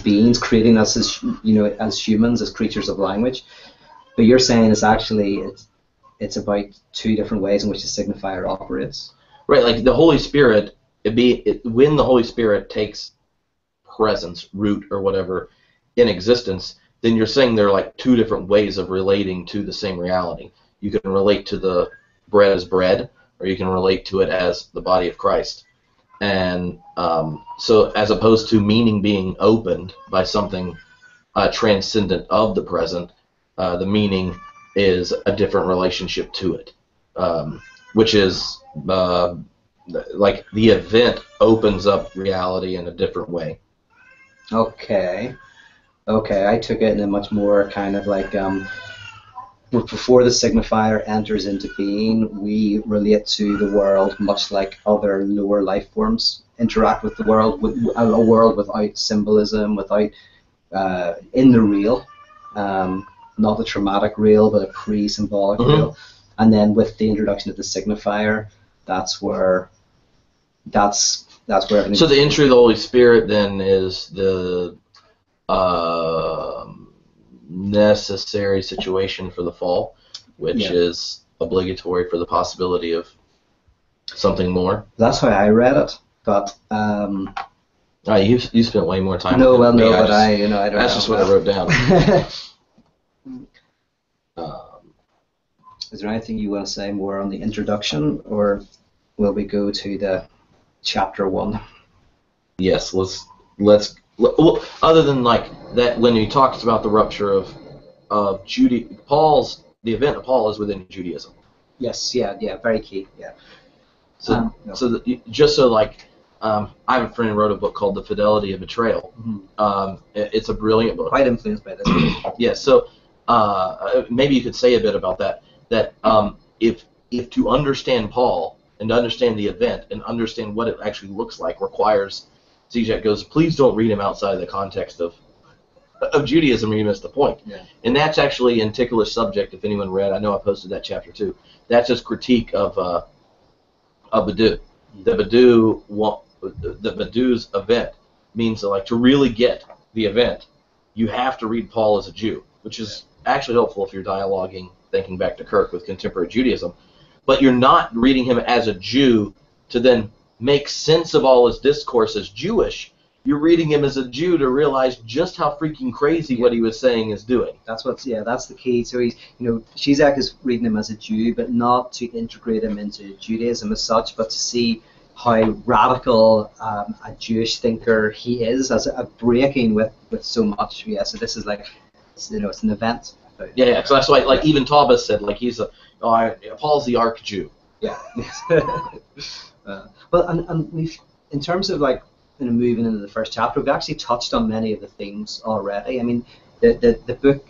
beings, creating us as humans, as creatures of language. But you're saying it's about two different ways in which the signifier operates. Right, like the Holy Spirit, when the Holy Spirit takes presence, root, or whatever in existence, then you're saying there are like two different ways of relating to the same reality. You can relate to the bread as bread, or you can relate to it as the body of Christ. And so as opposed to meaning being opened by something transcendent of the present, the meaning is a different relationship to it, which is like the event opens up reality in a different way. Okay, I took it in a much more kind of like before the signifier enters into being, we relate to the world much like other lower life forms interact with the world, with a world without symbolism, without in the real, not the traumatic real, but a pre-symbolic real. And then with the introduction of the signifier, that's where everything. So the entry of the Holy Spirit then is the necessary situation for the fall, which is obligatory for the possibility of something more. That's how I read it, but You spent way more time. no, with well, me. no, I but just, I don't that's know. just what I wrote down. Is there anything you want to say more on the introduction, or will we go to the chapter 1? Yes, let's. Well, other than like that, when he talks about the rupture of the event of Paul is within Judaism. Yes, yeah, very key, yeah. So, I have a friend who wrote a book called The Fidelity of Betrayal. It's a brilliant book. Quite influenced by this. Yeah, so maybe you could say a bit about that. That if to understand Paul and to understand the event and understand what it actually looks like requires, Zizek goes, please don't read him outside of the context of Judaism or you miss the point. Yeah. And that's actually in Tickler's Subject, if anyone read. I know I posted that chapter too. That's his critique of Badu. The Badu's event means that, like, to really get the event, you have to read Paul as a Jew, which is actually helpful if you're dialoguing, thinking back to Kirk, with contemporary Judaism. But you're not reading him as a Jew to then make sense of all his discourse as Jewish. You're reading him as a Jew to realize just how freaking crazy what he was saying is doing. That's the key. So he's, Zizek is reading him as a Jew, but not to integrate him into Judaism as such, but to see how radical a Jewish thinker he is, as a breaking with so much. Yeah. So this is like, it's an event. Yeah. So that's why, like, even Taubes said, like, Paul's the arch Jew. Yeah. Well, and we've, in terms of like, moving into the first chapter, we've actually touched on many of the themes already. I mean, the book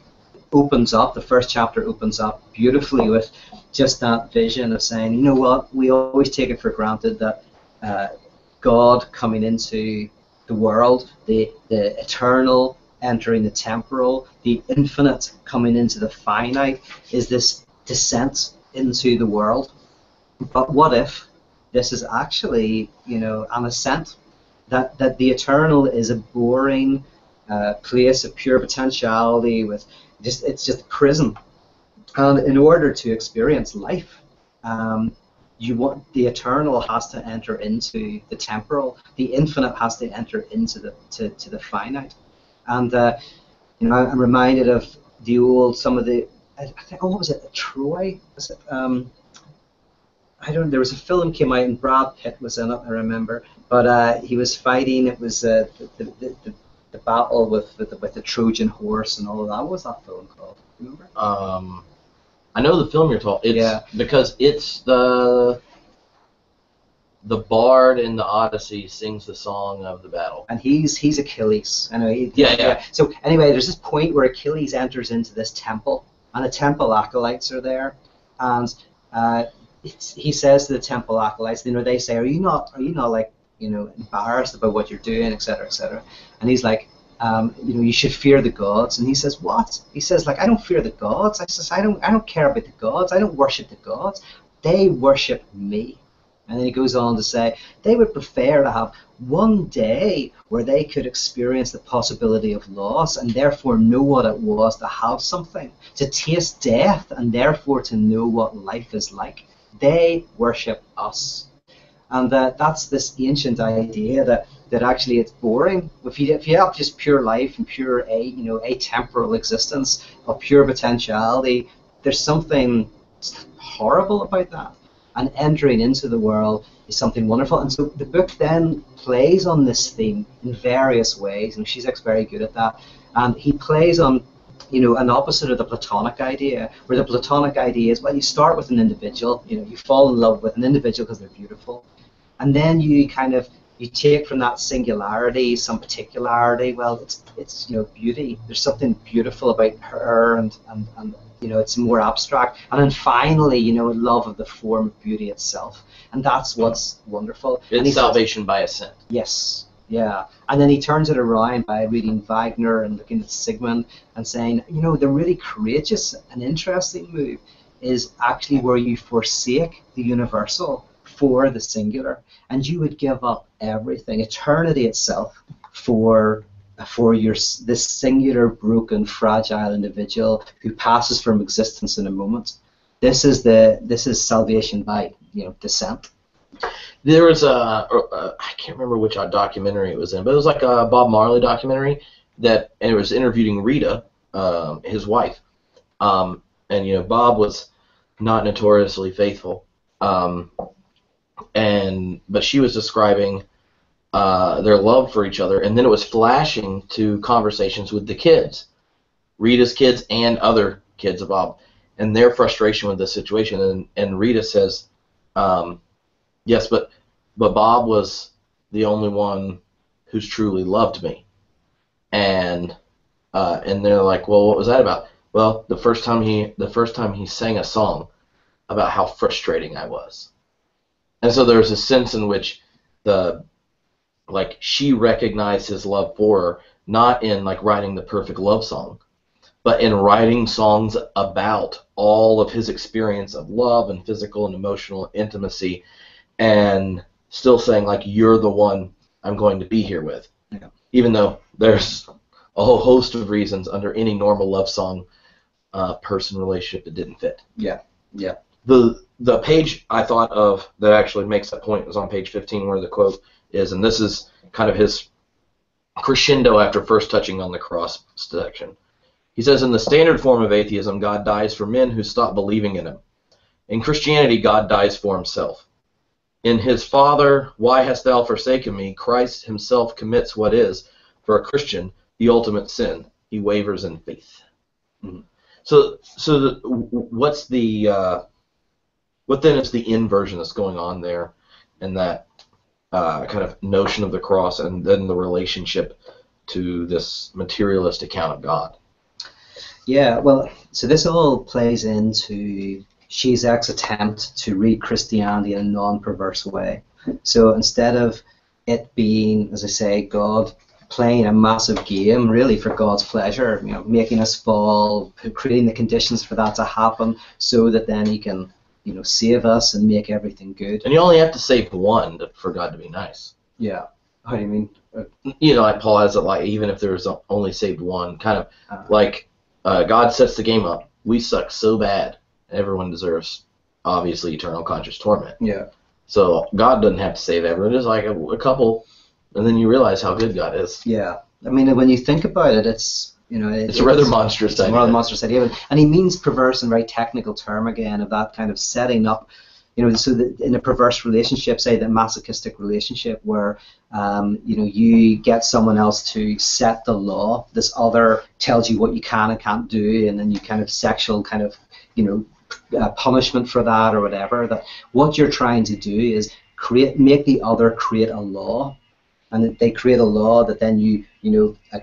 opens up, the first chapter opens up beautifully with just that vision of saying, you know what, we always take it for granted that God coming into the world, the eternal entering the temporal, the infinite coming into the finite, is this descent into the world. But what if this is actually, an ascent? That the eternal is a boring place of pure potentiality it's just a prison. And in order to experience life, the eternal has to enter into the temporal. The infinite has to enter into the finite. And I'm reminded of what was it? Troy? Was it? There was a film came out and Brad Pitt was in it, I remember, but he was fighting. It was the battle with the Trojan horse and all of that. What was that film called? Remember? I know the film you're talking. Because it's the bard in the Odyssey sings the song of the battle, and he's Achilles. I know. Yeah. So anyway, there's this point where Achilles enters into this temple, and the temple acolytes are there, and he says to the temple acolytes, they say, are you not like, embarrassed about what you're doing, etc., etc. And he's like, you should fear the gods. And he says, what? He says, like, I don't fear the gods. I don't care about the gods. I don't worship the gods. They worship me. And then he goes on to say, they would prefer to have one day where they could experience the possibility of loss and therefore know what it was to have something, to taste death and therefore to know what life is like. They worship us. And that's this ancient idea that actually it's boring. If you have just pure life and pure atemporal existence of pure potentiality, there's something horrible about that. And entering into the world is something wonderful. And so the book then plays on this theme in various ways, and Zizek's very good at that. And he plays on an opposite of the Platonic idea, where the Platonic idea is, well, you start with an individual, you fall in love with an individual because they're beautiful, and then you take from that singularity some particularity. Well, it's beauty. There's something beautiful about her, and it's more abstract, and then finally, love of the form of beauty itself, and that's what's wonderful. It's salvation by ascent. Yes. Yeah, and then he turns it around by reading Wagner and looking at Sigmund and saying, the really courageous and interesting move is actually where you forsake the universal for the singular, and you would give up everything, eternity itself, for for this singular, broken, fragile individual who passes from existence in a moment. This is salvation by descent. There was I can't remember which documentary it was in, but it was like a Bob Marley documentary and it was interviewing Rita, his wife, and Bob was not notoriously faithful, but she was describing their love for each other, and then it was flashing to conversations with the kids, Rita's kids and other kids of Bob, and their frustration with the situation, and Rita says, yes, but Bob was the only one who's truly loved me, and they're like, well, what was that about? Well, the first time he sang a song about how frustrating I was, and so there's a sense in which she recognized his love for her, not in writing the perfect love song, but in writing songs about all of his experience of love and physical and emotional intimacy, and still saying you're the one I'm going to be here with, even though there's a whole host of reasons under any normal love song person relationship that didn't fit. Yeah. The page I thought of that actually makes that point was on page 15 where the quote is, and this is kind of his crescendo after first touching on the cross section. He says, in the standard form of atheism, God dies for men who stop believing in him. In Christianity, God dies for himself. In his Father, why hast thou forsaken me? Christ himself commits what is, for a Christian, the ultimate sin. He wavers in faith. Mm-hmm. So what then is the inversion that's going on there, and that kind of notion of the cross, and then the relationship to this materialist account of God? Yeah, well, so this all plays into Zizek's attempt to read Christianity in a non-perverse way. So instead of it being, as I say, God playing a massive game, really for God's pleasure, making us fall, creating the conditions for that to happen, so that then He can, save us and make everything good. And you only have to save one for God to be nice. Yeah. How do you mean? Like Paul has it, even if there's only saved one, kind of God sets the game up. We suck so bad. Everyone deserves, obviously, eternal conscious torment. Yeah. So God doesn't have to save everyone. Just a couple, and then you realize how good God is. Yeah. I mean, when you think about it, it's it's a rather monstrous idea. It's a rather monstrous idea, and he means perverse in a very technical term again, of that kind of setting up. So that in a perverse relationship, say the masochistic relationship, where you get someone else to set the law. This other tells you what you can and can't do, and then you kind of sexual kind of punishment for that or whatever. That what you're trying to do is make the other create a law, and they create a law that then you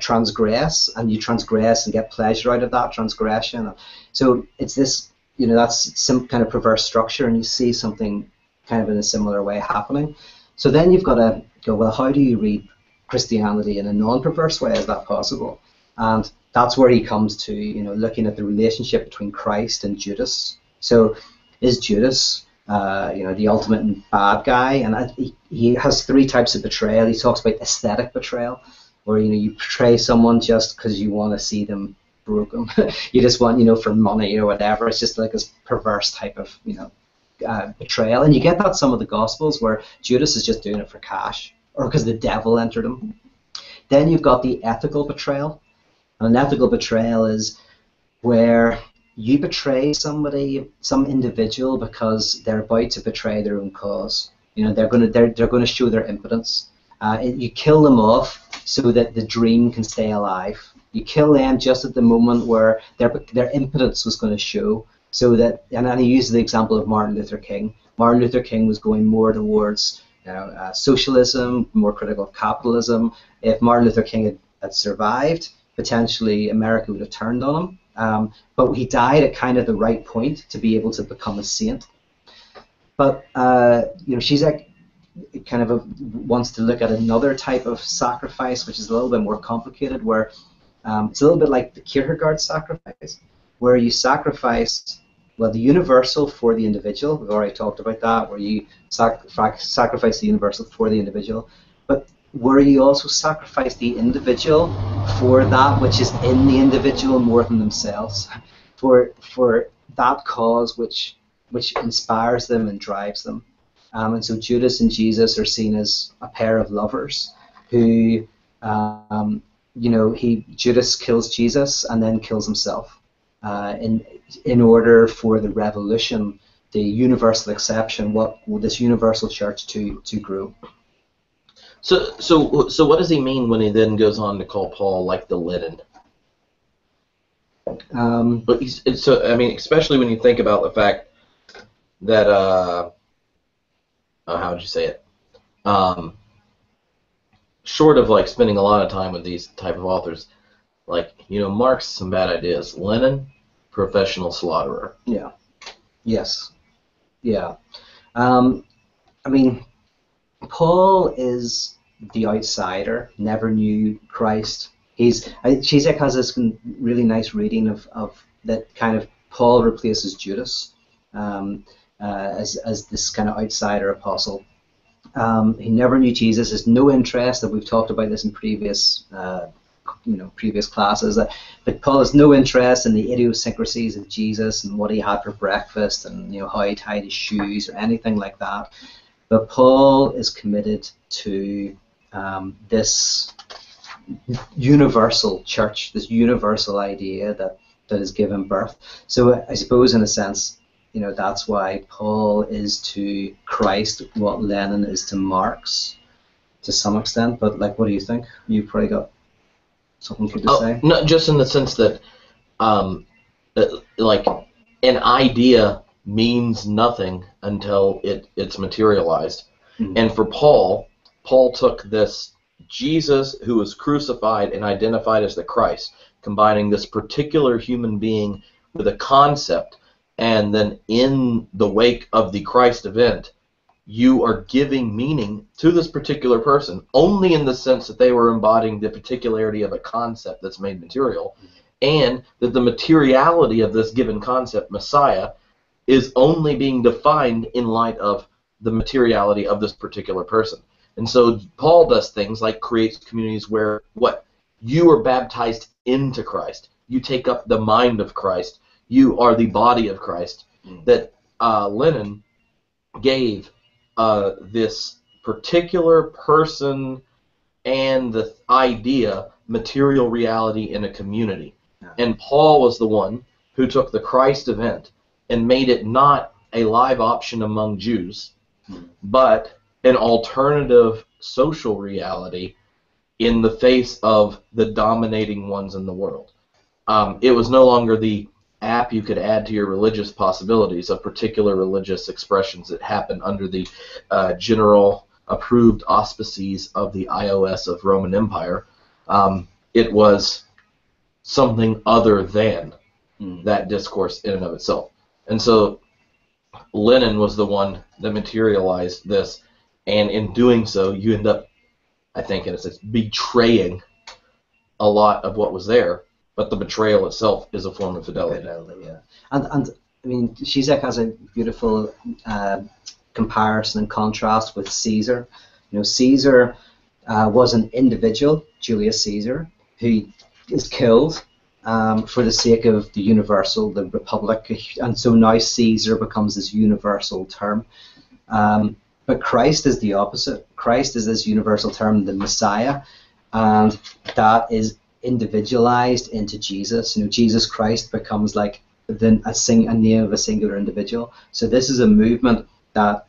transgress, and you transgress and get pleasure out of that transgression. So it's this. That's some kind of perverse structure, and you see something kind of in a similar way happening. So then you've got to go, well, how do you read Christianity in a non-perverse way? Is that possible? And that's where he comes to, looking at the relationship between Christ and Judas. So is Judas, the ultimate bad guy? And he has three types of betrayal. He talks about aesthetic betrayal, where, you betray someone just because you want to see them broken. You just want, for money or whatever. It's just like this perverse type of, betrayal. And you get that some of the Gospels where Judas is just doing it for cash, or because the devil entered him. Then you've got the ethical betrayal. And an ethical betrayal is where you betray somebody, some individual, because they're about to betray their own cause. They're going to show their impotence. You kill them off so that the dream can stay alive. You kill them just at the moment where their impotence was going to show. So that, and he uses the example of Martin Luther King. Martin Luther King was going more towards socialism, more critical of capitalism. If Martin Luther King had survived, potentially America would have turned on him. But he died at kind of the right point to be able to become a saint. But Zizek kind of wants to look at another type of sacrifice, which is a little bit more complicated, where it's a little bit like the Kierkegaard sacrifice, where you sacrifice, the universal for the individual. We've already talked about that, where you sacrifice the universal for the individual. But where you also sacrifice the individual for that which is in the individual more than themselves, for that cause which inspires them and drives them. And so Judas and Jesus are seen as a pair of lovers who, Judas kills Jesus and then kills himself in order for the revolution, the universal exception, this universal church to grow. So what does he mean when he then goes on to call Paul like the linen? But especially when you think about the fact that how would you say it? Short of like spending a lot of time with these type of authors, like Marx, some bad ideas. Lenin, professional slaughterer. Yeah. Yes. Yeah. Paul is the outsider, never knew Christ. Zizek has this really nice reading of that kind of Paul replaces Judas as this kind of outsider apostle. He never knew Jesus. Has no interest, that we've talked about this in previous classes. But Paul has no interest in the idiosyncrasies of Jesus and what he had for breakfast and how he tied his shoes or anything like that. But Paul is committed to this universal church, this universal idea that is given birth. So I suppose in a sense, that's why Paul is to Christ what Lenin is to Marx, to some extent. But what do you think? You've probably got something good to say. No, just in the sense that, an idea means nothing until it's materialized. Mm-hmm. And for Paul took this Jesus who was crucified and identified as the Christ, combining this particular human being with a concept, and then in the wake of the Christ event, you are giving meaning to this particular person, only in the sense that they were embodying the particularity of a concept that's made material, and that the materiality of this given concept, Messiah, is only being defined in light of the materiality of this particular person. And so Paul does things like creates communities where you are baptized into Christ. You take up the mind of Christ. You are the body of Christ. That Lenin gave this particular person and the idea material reality in a community. Yeah. And Paul was the one who took the Christ event and made it not a live option among Jews, but an alternative social reality in the face of the dominating ones in the world. It was no longer the app you could add to your religious possibilities of particular religious expressions that happen under the general approved auspices of the iOS of Roman Empire. It was something other than that discourse in and of itself. And so Lenin was the one that materialized this, and in doing so, you end up, I think, in a sense, betraying a lot of what was there. But the betrayal itself is a form of fidelity. Yeah. And I mean, Zizek has a beautiful comparison and contrast with Caesar. Caesar was an individual, Julius Caesar, who is killed for the sake of the universal, the republic, and so now Caesar becomes this universal term. But Christ is the opposite. Christ is this universal term, the Messiah, and that is individualized into Jesus. Jesus Christ becomes like a name of a singular individual. So this is a movement that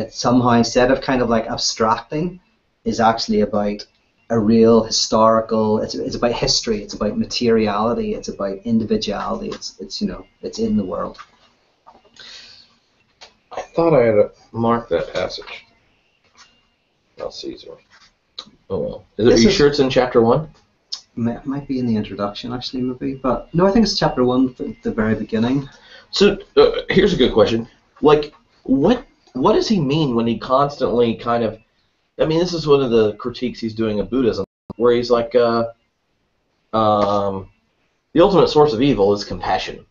somehow, instead of kind of like abstracting, is actually about a real historical. It's about history. It's about materiality. It's about individuality. It's in the world. I thought I had marked that passage. Not Caesar. Oh well. Are you sure it's in chapter 1? It might be in the introduction, actually, maybe. But no, I think it's chapter 1, the very beginning. So here's a good question. What does he mean when he constantly kind of? I mean, this is one of the critiques he's doing of Buddhism, where he's like, the ultimate source of evil is compassion.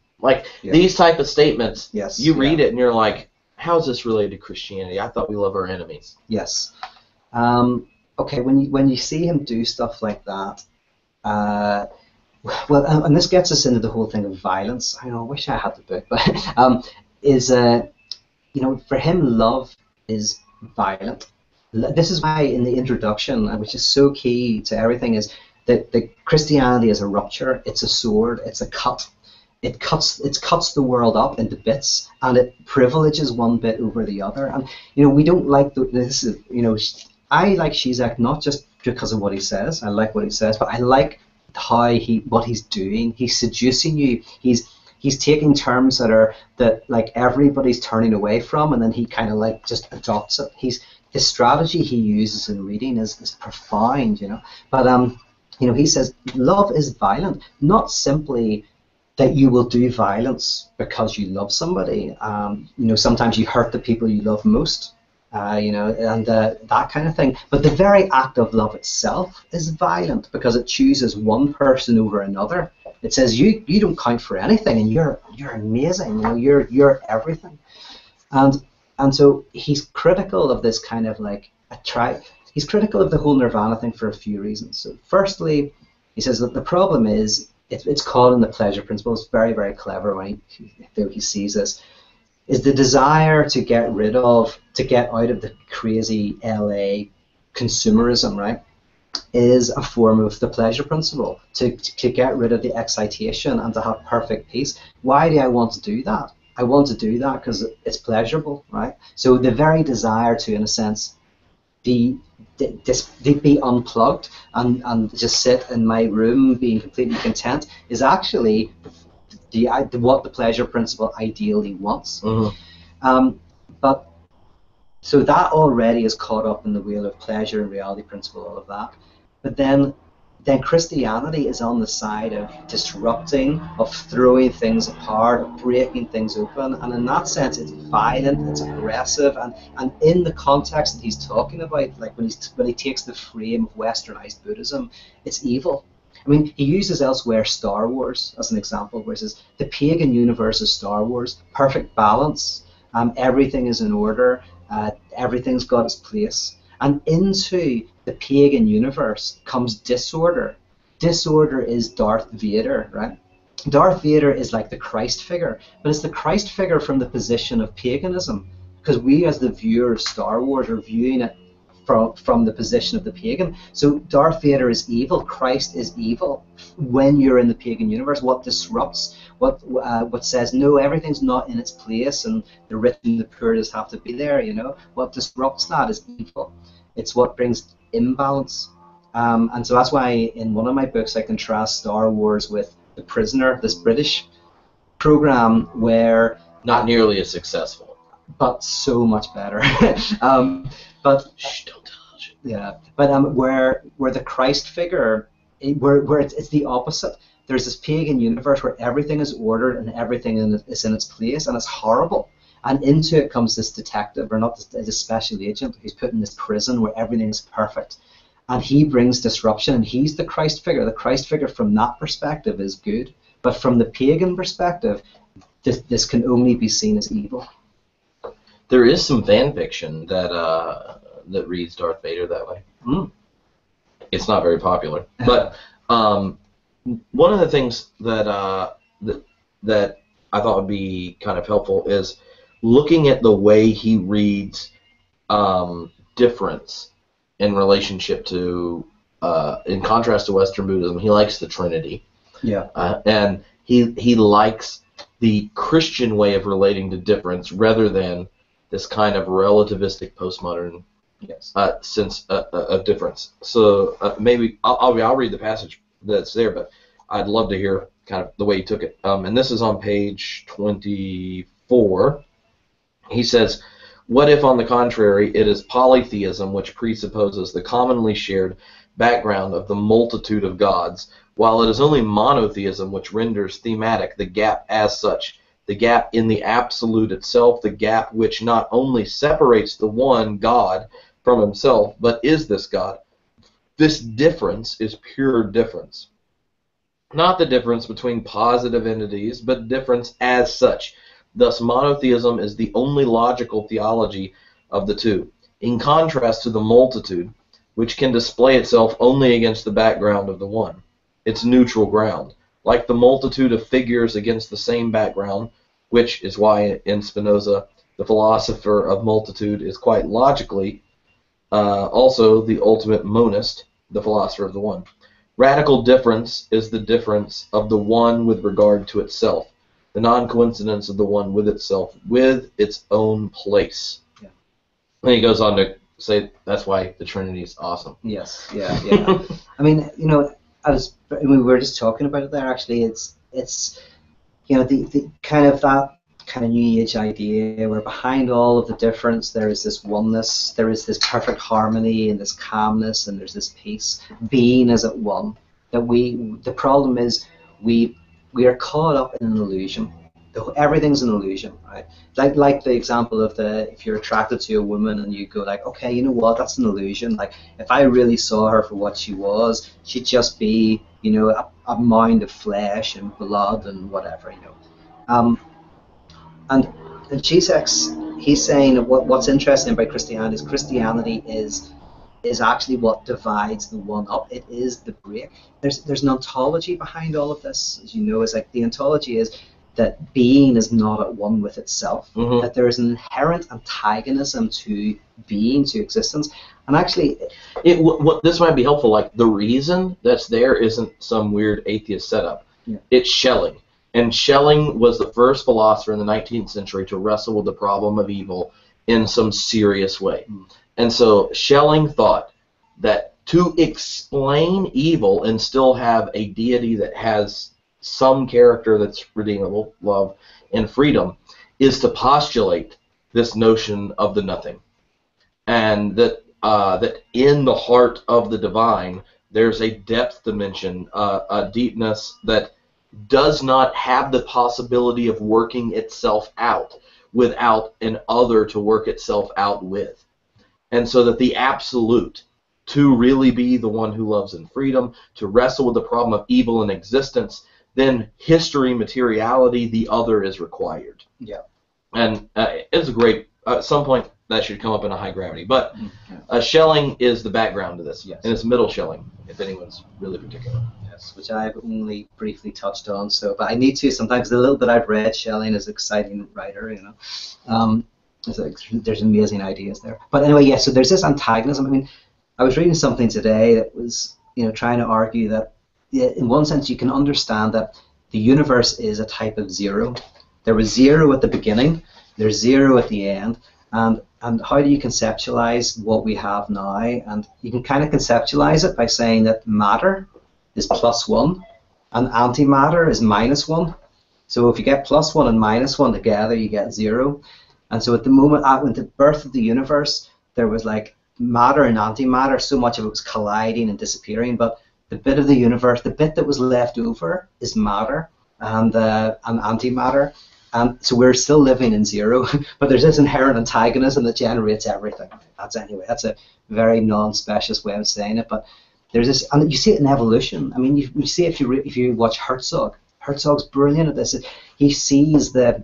These type of statements. Yes. You read it and you're like, how is this related to Christianity? I thought we love our enemies. Yes. okay, when you see him do stuff like that, well, and this gets us into the whole thing of violence. I know, I wish I had the book, but is for him, love is violent. This is why in the introduction, which is so key to everything, is that the Christianity is a rupture. It's a sword. It's a cut. It cuts the world up into bits, and it privileges one bit over the other. And we don't like this. I like Zizek not just because of what he says. I like what he says, but I like what he's doing. He's seducing you. He's taking terms that like everybody's turning away from, and then he kind of like just adopts it. His strategy he uses in reading is profound, But he says love is violent, not simply that you will do violence because you love somebody. Sometimes you hurt the people you love most, and that kind of thing. But the very act of love itself is violent because it chooses one person over another. It says you don't count for anything, and you're amazing. You're everything. And so he's critical of this kind of like he's critical of the whole nirvana thing for a few reasons. So firstly, he says that the problem is it's called in the pleasure principle. It's very, very clever when he sees this. Is the desire to get out of the crazy LA consumerism, right? Is a form of the pleasure principle, to get rid of the excitation and to have perfect peace. Why do I want to do that? I want to do that because it's pleasurable, right? So the very desire to, in a sense, be unplugged and just sit in my room being completely content is actually what the pleasure principle ideally wants. Mm-hmm. But so that already is caught up in the wheel of pleasure and reality principle, all of that. But then Christianity is on the side of disrupting, of throwing things apart, of breaking things open, and in that sense it's violent, it's aggressive, and in the context that he's talking about, like when he takes the frame of westernized Buddhism, it's evil. I mean, he uses elsewhere Star Wars as an example, where he says the pagan universe is Star Wars, perfect balance, everything is in order, everything's got its place. And into the pagan universe comes disorder. Disorder is Darth Vader, right? Darth Vader is like the Christ figure, but it's the Christ figure from the position of paganism, because we as the viewer of Star Wars are viewing it from the position of the pagan. So Darth Vader is evil, Christ is evil when you're in the pagan universe. What disrupts, what says, no, everything's not in its place and the rich and the poor just have to be there, What disrupts that is evil. It's what brings imbalance. And so that's why in one of my books I contrast Star Wars with The Prisoner, this British program where... Not nearly as successful. But so much better. But shh, don't tell. Yeah, but where the Christ figure, where it's the opposite. There's this pagan universe where everything is ordered and everything is in its place, and it's horrible. And into it comes this detective, or not this special agent, who's put in this prison where everything is perfect, and he brings disruption. And he's the Christ figure. The Christ figure from that perspective is good, but from the pagan perspective, this can only be seen as evil. There is some fan fiction that reads Darth Vader that way. Mm. It's not very popular, but one of the things that I thought would be kind of helpful is looking at the way he reads difference in relationship to, in contrast to Western Buddhism. He likes the Trinity. Yeah. And he likes the Christian way of relating to difference rather than this kind of relativistic postmodern sense of difference. So maybe I'll read the passage that's there, but I'd love to hear kind of the way he took it. And this is on page 24. He says, "What if, on the contrary, it is polytheism which presupposes the commonly shared background of the multitude of gods, while it is only monotheism which renders thematic the gap as such, the gap in the absolute itself, the gap which not only separates the one God from himself, but is this God? This difference is pure difference. Not the difference between positive entities, but difference as such. Thus, monotheism is the only logical theology of the two. In contrast to the multitude, which can display itself only against the background of the one, its neutral ground, like the multitude of figures against the same background, which is why in Spinoza the philosopher of multitude is quite logically also the ultimate monist, the philosopher of the one. Radical difference is the difference of the one with regard to itself, the non-coincidence of the one with itself, with its own place. Yeah. And he goes on to say that's why the Trinity is awesome. Yes, yeah. I mean, we were just talking about it there. Actually, it's the kind of that kind of New Age idea where behind all of the difference there is this oneness, there is this perfect harmony and this calmness, and there's this peace. Being as at one. The problem is we are caught up in an illusion. Everything's an illusion, right? Like the example of if you're attracted to a woman and you go like, okay, you know what, that's an illusion. Like if I really saw her for what she was, she'd just be, a mound of flesh and blood and whatever, And Zizek's, he's saying what's interesting about Christianity is Christianity is actually what divides the one up. It is the break. There's an ontology behind all of this, as you know. Is like the ontology is that being is not at one with itself. Mm-hmm. That there is an inherent antagonism to being, to existence, and actually, this might be helpful. Like the reason that's there isn't some weird atheist setup. Yeah. It's Schelling. And Schelling was the first philosopher in the 19th century to wrestle with the problem of evil in some serious way. And so Schelling thought that to explain evil and still have a deity that has some character that's redeemable, love, and freedom, is to postulate this notion of the nothing. And that in the heart of the divine, there's a depth dimension, a deepness that does not have the possibility of working itself out without an other to work itself out with. And so that the absolute, to really be the one who loves in freedom, to wrestle with the problem of evil in existence, then history, materiality, the other is required. Yeah. And it's a great, at some point that should come up in a high gravity. But Schelling is the background to this. Yes. And it's middle Schelling, if anyone's really particular. Which I've only briefly touched on. So, but I need to sometimes. The little bit I've read, Schelling is an exciting writer. There's amazing ideas there. But anyway, yeah. So there's this antagonism. I mean, I was reading something today that was, trying to argue that, in one sense, you can understand that the universe is a type of zero. There was zero at the beginning. There's zero at the end. And how do you conceptualize what we have now? And you can kind of conceptualize it by saying that matter is +1 and antimatter is -1. So if you get +1 and -1 together, you get 0. And so at the moment, at the birth of the universe, there was like matter and antimatter. So much of it was colliding and disappearing. But the bit of the universe, the bit that was left over, is matter and antimatter. And so we're still living in zero, but there's this inherent antagonism that generates everything. That's a very non-specialist way of saying it, but there's this, and you see it in evolution. I mean, you see it if you watch Herzog. Herzog's brilliant at this. He sees the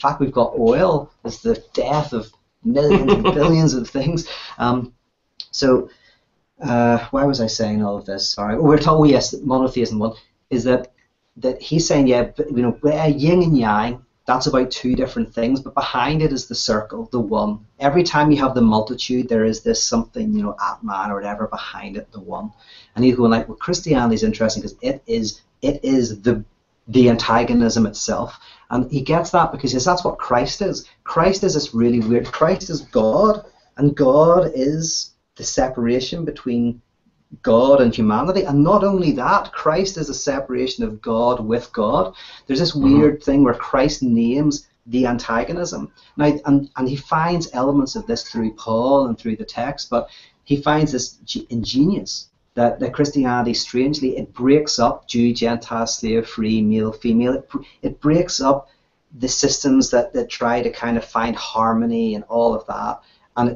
fact we've got oil is the death of millions and billions of things. Why was I saying all of this? Sorry. We're talking. Yes, monotheism. One is that he's saying, yin and yang. That's about two different things, but behind it is the circle, the one. Every time you have the multitude, there is this something, Atman or whatever behind it, the one. And he's going like, well, Christianity is interesting because it is the antagonism itself. And he gets that because he says that's what Christ is. Christ is this really weird. Christ is God, and God is the separation between God and humanity, and not only that, Christ is a separation of God with God. There's this weird thing where Christ names the antagonism. Now, and he finds elements of this through Paul and through the text, but he finds this ingenious that Christianity, strangely, it breaks up Jew, Gentile, slave, free, male, female. It breaks up the systems that try to kind of find harmony and all of that. And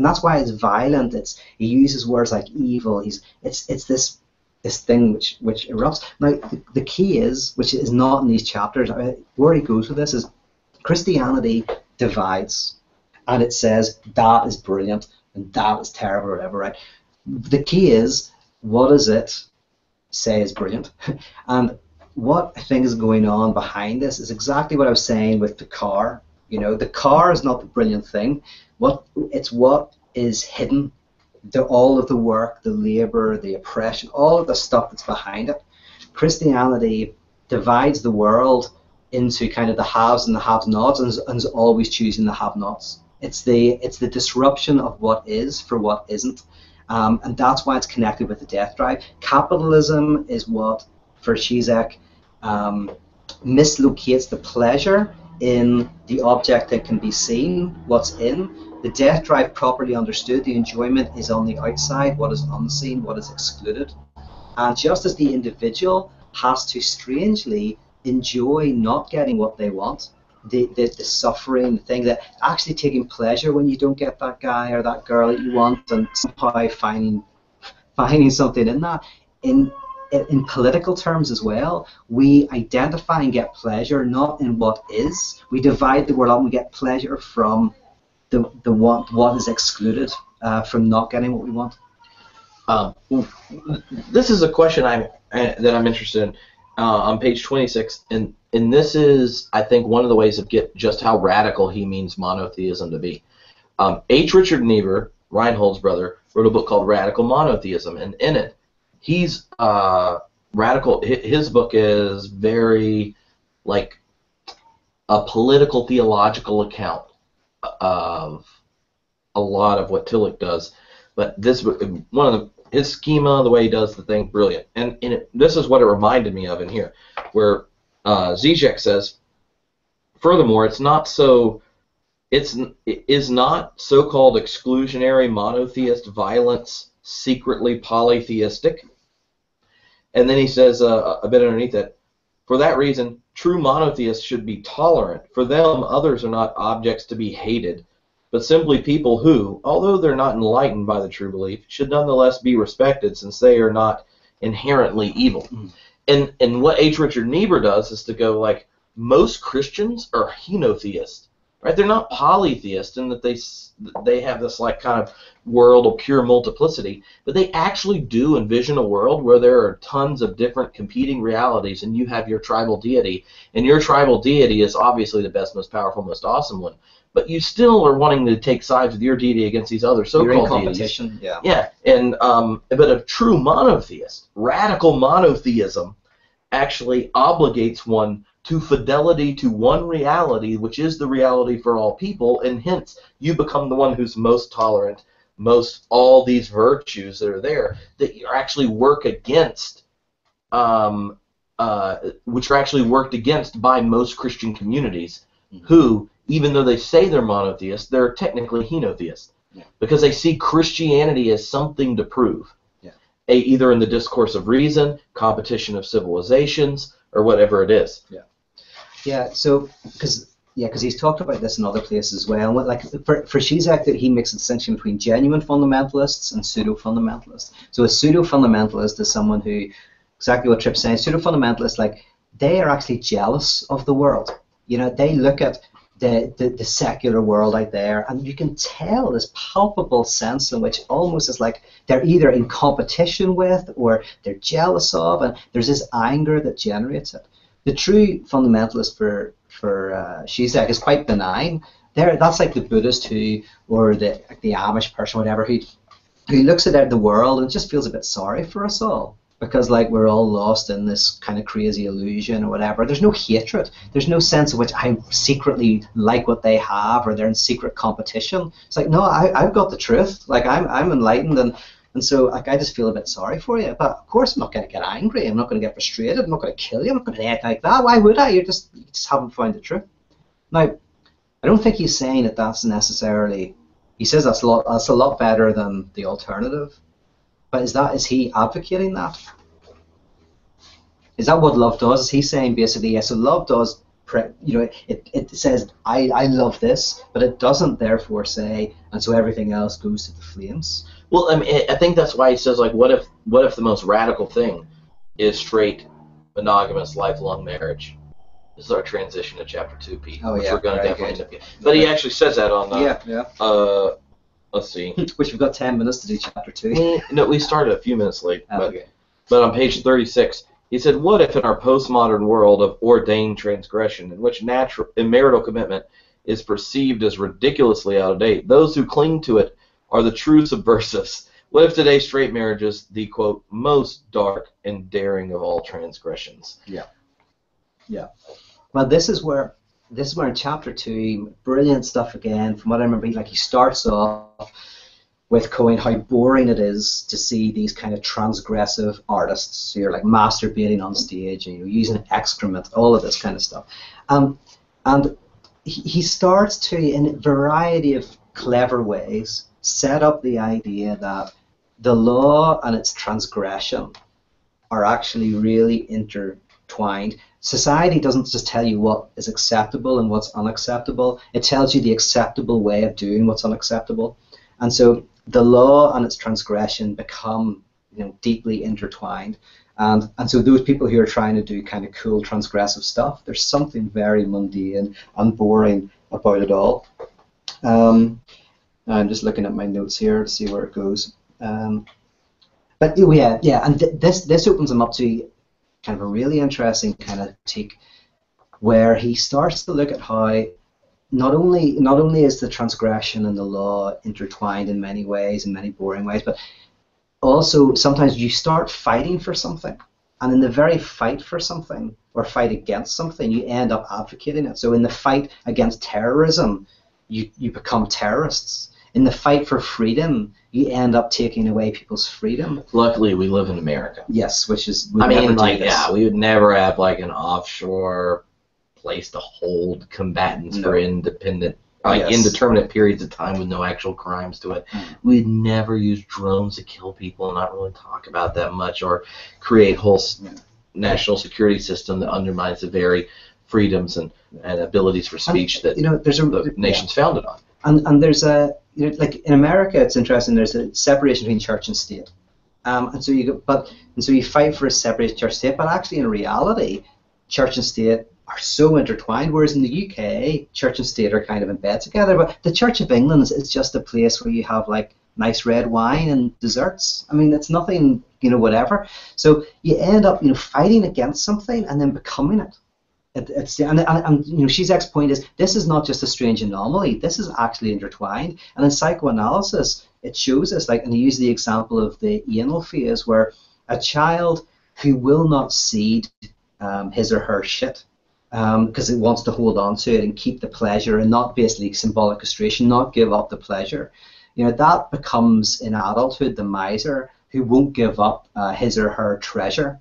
that's why it's violent. He uses words like evil. It's this thing which erupts. Now the key is, which is not in these chapters, where he goes with this is Christianity divides, and it says that is brilliant and that is terrible or whatever, right? the key is, what does it say is brilliant? And what I think is going on behind this is exactly what I was saying with the car. You know, the car is not the brilliant thing. It's what is hidden, all of the work, the labor, the oppression, all of the stuff that's behind it. Christianity divides the world into kind of the haves and the have-nots, and is always choosing the have-nots. It's the disruption of what is for what isn't, and that's why it's connected with the death drive. Capitalism is what, for Zizek, mislocates the pleasure in the object that can be seen, what's in. The death drive, properly understood, the enjoyment is on the outside, what is unseen, what is excluded. And just as the individual has to strangely enjoy not getting what they want, the suffering, the thing that actually taking pleasure when you don't get that guy or that girl that you want, and somehow finding something in that. In political terms as well, we identify and get pleasure not in what is. We divide the world up and we get pleasure from what is excluded from not getting what we want. This is a question that I'm interested in on page 26, and this is, I think, one of the ways of get just how radical he means monotheism to be. H. Richard Niebuhr, Reinhold's brother, wrote a book called Radical Monotheism, and in it, he's radical. His book is very like a political theological account of a lot of what Tillich does, but this one of his schema, the way he does the thing, brilliant. And this is what it reminded me of in here, where Zizek says, furthermore, it is not so-called exclusionary monotheist violence secretly polytheistic. And then he says a bit underneath it, for that reason, true monotheists should be tolerant. For them, others are not objects to be hated, but simply people who, although they're not enlightened by the true belief, should nonetheless be respected since they are not inherently evil. Mm. And what H. Richard Niebuhr does is to go like, most Christians are henotheists. Right? They're not polytheists in that they have this like kind of world of pure multiplicity, but they actually do envision a world where there are tons of different competing realities, and you have your tribal deity, and your tribal deity is obviously the best, most powerful, most awesome one. But you still are wanting to take sides with your deity against these other so-called competition, deities. Yeah, and but a true monotheist, radical monotheism, actually obligates one to fidelity to one reality, which is the reality for all people, and hence you become the one who's most tolerant, most all these virtues that are there that are actually work against, which are actually worked against by most Christian communities, who, even though they say they're monotheists, they're technically henotheists, because they see Christianity as something to prove, either in the discourse of reason, competition of civilizations, or whatever it is. Yeah, so because he's talked about this in other places as well. And like for Zizek, that he makes a distinction between genuine fundamentalists and pseudo-fundamentalists. So a pseudo-fundamentalist is someone who, exactly what Tripp's saying, pseudo-fundamentalists, like, they are actually jealous of the world. You know, they look at the secular world out there, and you can tell this palpable sense in which almost is like they're either in competition with or they're jealous of, and there's this anger that generates it. The true fundamentalist for Zizek is quite benign. That's like the Buddhist or the Amish person, whatever, who looks at the world and just feels a bit sorry for us all, because like we're all lost in this kind of crazy illusion or whatever. There's no hatred. There's no sense in which I secretly like what they have or they're in secret competition. It's like, no, I've got the truth. Like I'm enlightened, and so like, I just feel a bit sorry for you. But of course I'm not going to get angry. I'm not going to get frustrated. I'm not going to kill you. I'm not going to act like that. Why would I? You just haven't found the truth. Now, I don't think he's saying that that's necessarily. He says that's a lot better than the alternative. But is he advocating that? Is that what love does? Is he saying basically, yes, so love does, it says, I love this, but it doesn't therefore say, and so everything else goes to the flames? Well, I mean, I think that's why he says, like, what if the most radical thing is straight, monogamous, lifelong marriage? This is our transition to chapter 2, Pete, which we're going to definitely look at. But he actually says that on let's see. Which we've got 10 minutes to do chapter 2. No, we started a few minutes late. Okay. But on page 36, he said, what if in our postmodern world of ordained transgression, in which marital commitment is perceived as ridiculously out of date, those who cling to it are the true subversives? What if today's straight marriage is the, quote, most dark and daring of all transgressions? Yeah. Well, this is where in chapter 2, brilliant stuff again. From what I remember, he starts off with Cohen how boring it is to see these kind of transgressive artists who are like masturbating on stage and using excrement, all of this kind of stuff. And he starts to, in a variety of clever ways, set up the idea that the law and its transgression are actually really intertwined. Society doesn't just tell you what is acceptable and what's unacceptable. It tells you the acceptable way of doing what's unacceptable. And so the law and its transgression become, deeply intertwined. And so those people who are trying to do kind of cool transgressive stuff, there's something very mundane and boring about it all. I'm just looking at my notes here to see where it goes. But yeah, and this opens him up to kind of a really interesting kind of take, where he starts to look at how not only is the transgression and the law intertwined in many ways, in many boring ways, but also sometimes you start fighting for something, and in the very fight for something or fight against something, you end up advocating it. So in the fight against terrorism, you become terrorists. In the fight for freedom, you end up taking away people's freedom. Luckily, we live in America. Yes, which is we would never have like an offshore place to hold combatants for indeterminate periods of time with no actual crimes to it. We'd never use drones to kill people and not really talk about that much, or create whole national security system that undermines the very freedoms and abilities for speech that the nation's founded on. And there's like in America, it's interesting. There's a separation between church and state, and so you fight for a separate church-state. But actually, in reality, church and state are so intertwined. Whereas in the UK, church and state are kind of in bed together. But the Church of England is just a place where you have like nice red wine and desserts. I mean, it's nothing, whatever. So you end up, fighting against something and then becoming it. And Zizek's point is, this is not just a strange anomaly. This is actually intertwined. And in psychoanalysis, it shows us, and he used the example of the anal phase, where a child who will not cede his or her shit because it wants to hold on to it and keep the pleasure, and not basically symbolic castration, not give up the pleasure. That becomes in adulthood the miser who won't give up his or her treasure.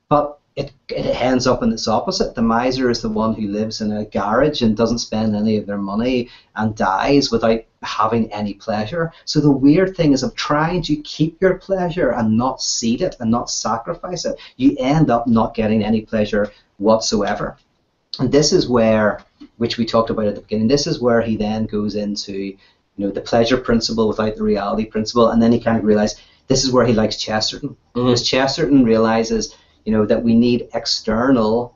But it ends up in its opposite. The miser is the one who lives in a garage and doesn't spend any of their money and dies without having any pleasure. So the weird thing is, of trying to keep your pleasure and not cede it and not sacrifice it, you end up not getting any pleasure whatsoever. And this is where, which we talked about at the beginning, this is where he then goes into the pleasure principle without the reality principle, and then he kind of realized this is where he likes Chesterton. Because Chesterton realizes that we need external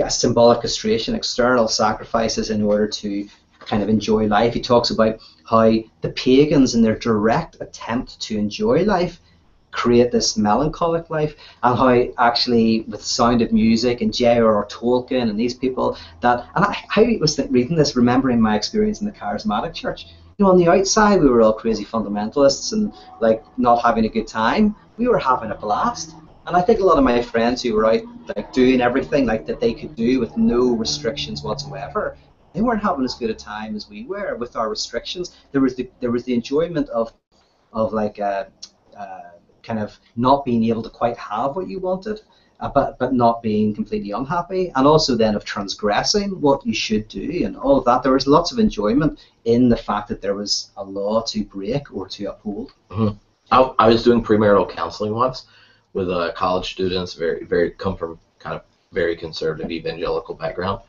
symbolic castration, external sacrifices in order to kind of enjoy life. He talks about how the pagans, in their direct attempt to enjoy life, create this melancholic life, and how actually with Sound of Music and J.R.R. Tolkien and these people I was reading this, remembering my experience in the charismatic church. On the outside we were all crazy fundamentalists and like not having a good time. We were having a blast. And I think a lot of my friends who were out like doing everything like that they could do with no restrictions whatsoever, they weren't having as good a time as we were with our restrictions. There was the enjoyment of like kind of not being able to quite have what you wanted, but not being completely unhappy, and also then of transgressing what you should do and all of that. There was lots of enjoyment in the fact that there was a law to break or to uphold. I was doing premarital counseling once with college students, come from kind of very conservative evangelical background,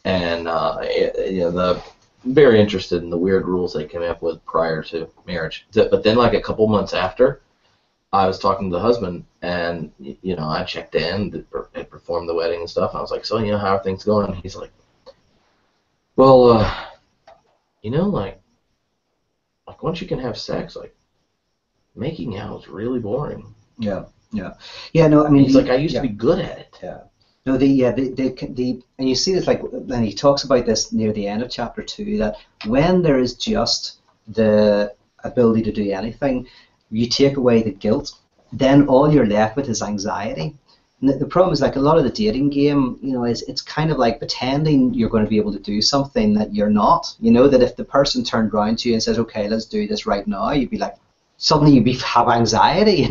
and the very interested in the weird rules they came up with prior to marriage. But then, like a couple months after, I was talking to the husband, and I checked in, had performed the wedding and stuff. And I was like, so how are things going? And he's like, well, like like once you can have sex, like making out is really boring. Yeah. No, I mean, He's like, I used to be good at it. Yeah. No, and you see this, like, and he talks about this near the end of chapter 2, that when there is just the ability to do anything, you take away the guilt, then all you're left with is anxiety. And the problem is, like, a lot of the dating game, it's kind of like pretending you're going to be able to do something that you're not. That if the person turned around to you and says, okay, let's do this right now, you'd be like, suddenly have anxiety.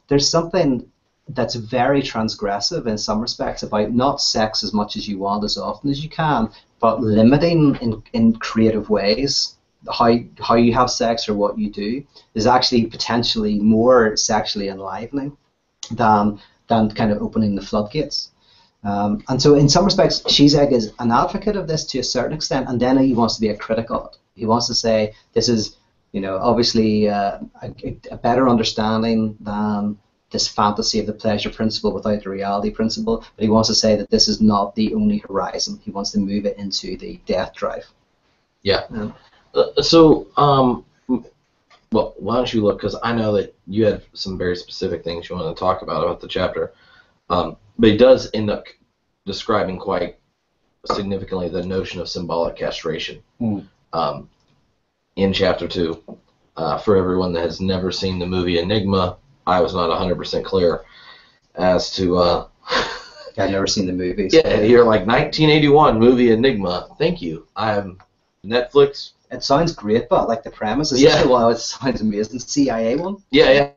There's something that's very transgressive in some respects about not sex as much as you want as often as you can, but limiting in creative ways how you have sex or what you do is actually potentially more sexually enlivening than kind of opening the floodgates. And so in some respects, Zizek is an advocate of this to a certain extent, and then he wants to be a critic of it. He wants to say this is, obviously a better understanding than this fantasy of the pleasure principle without the reality principle, but he wants to say that this is not the only horizon. He wants to move it into the death drive. Yeah. Well, why don't you look, because I know that you had some very specific things you want to talk about the chapter, but he does end up describing quite significantly the notion of symbolic castration in chapter 2. For everyone that has never seen the movie Enigma, I was not 100% clear as to... I've never seen the movies. Yeah, you're like, 1981 movie Enigma. Thank you. I'm Netflix. It sounds great, but like the premise is wow, it sounds amazing. CIA one? Yeah.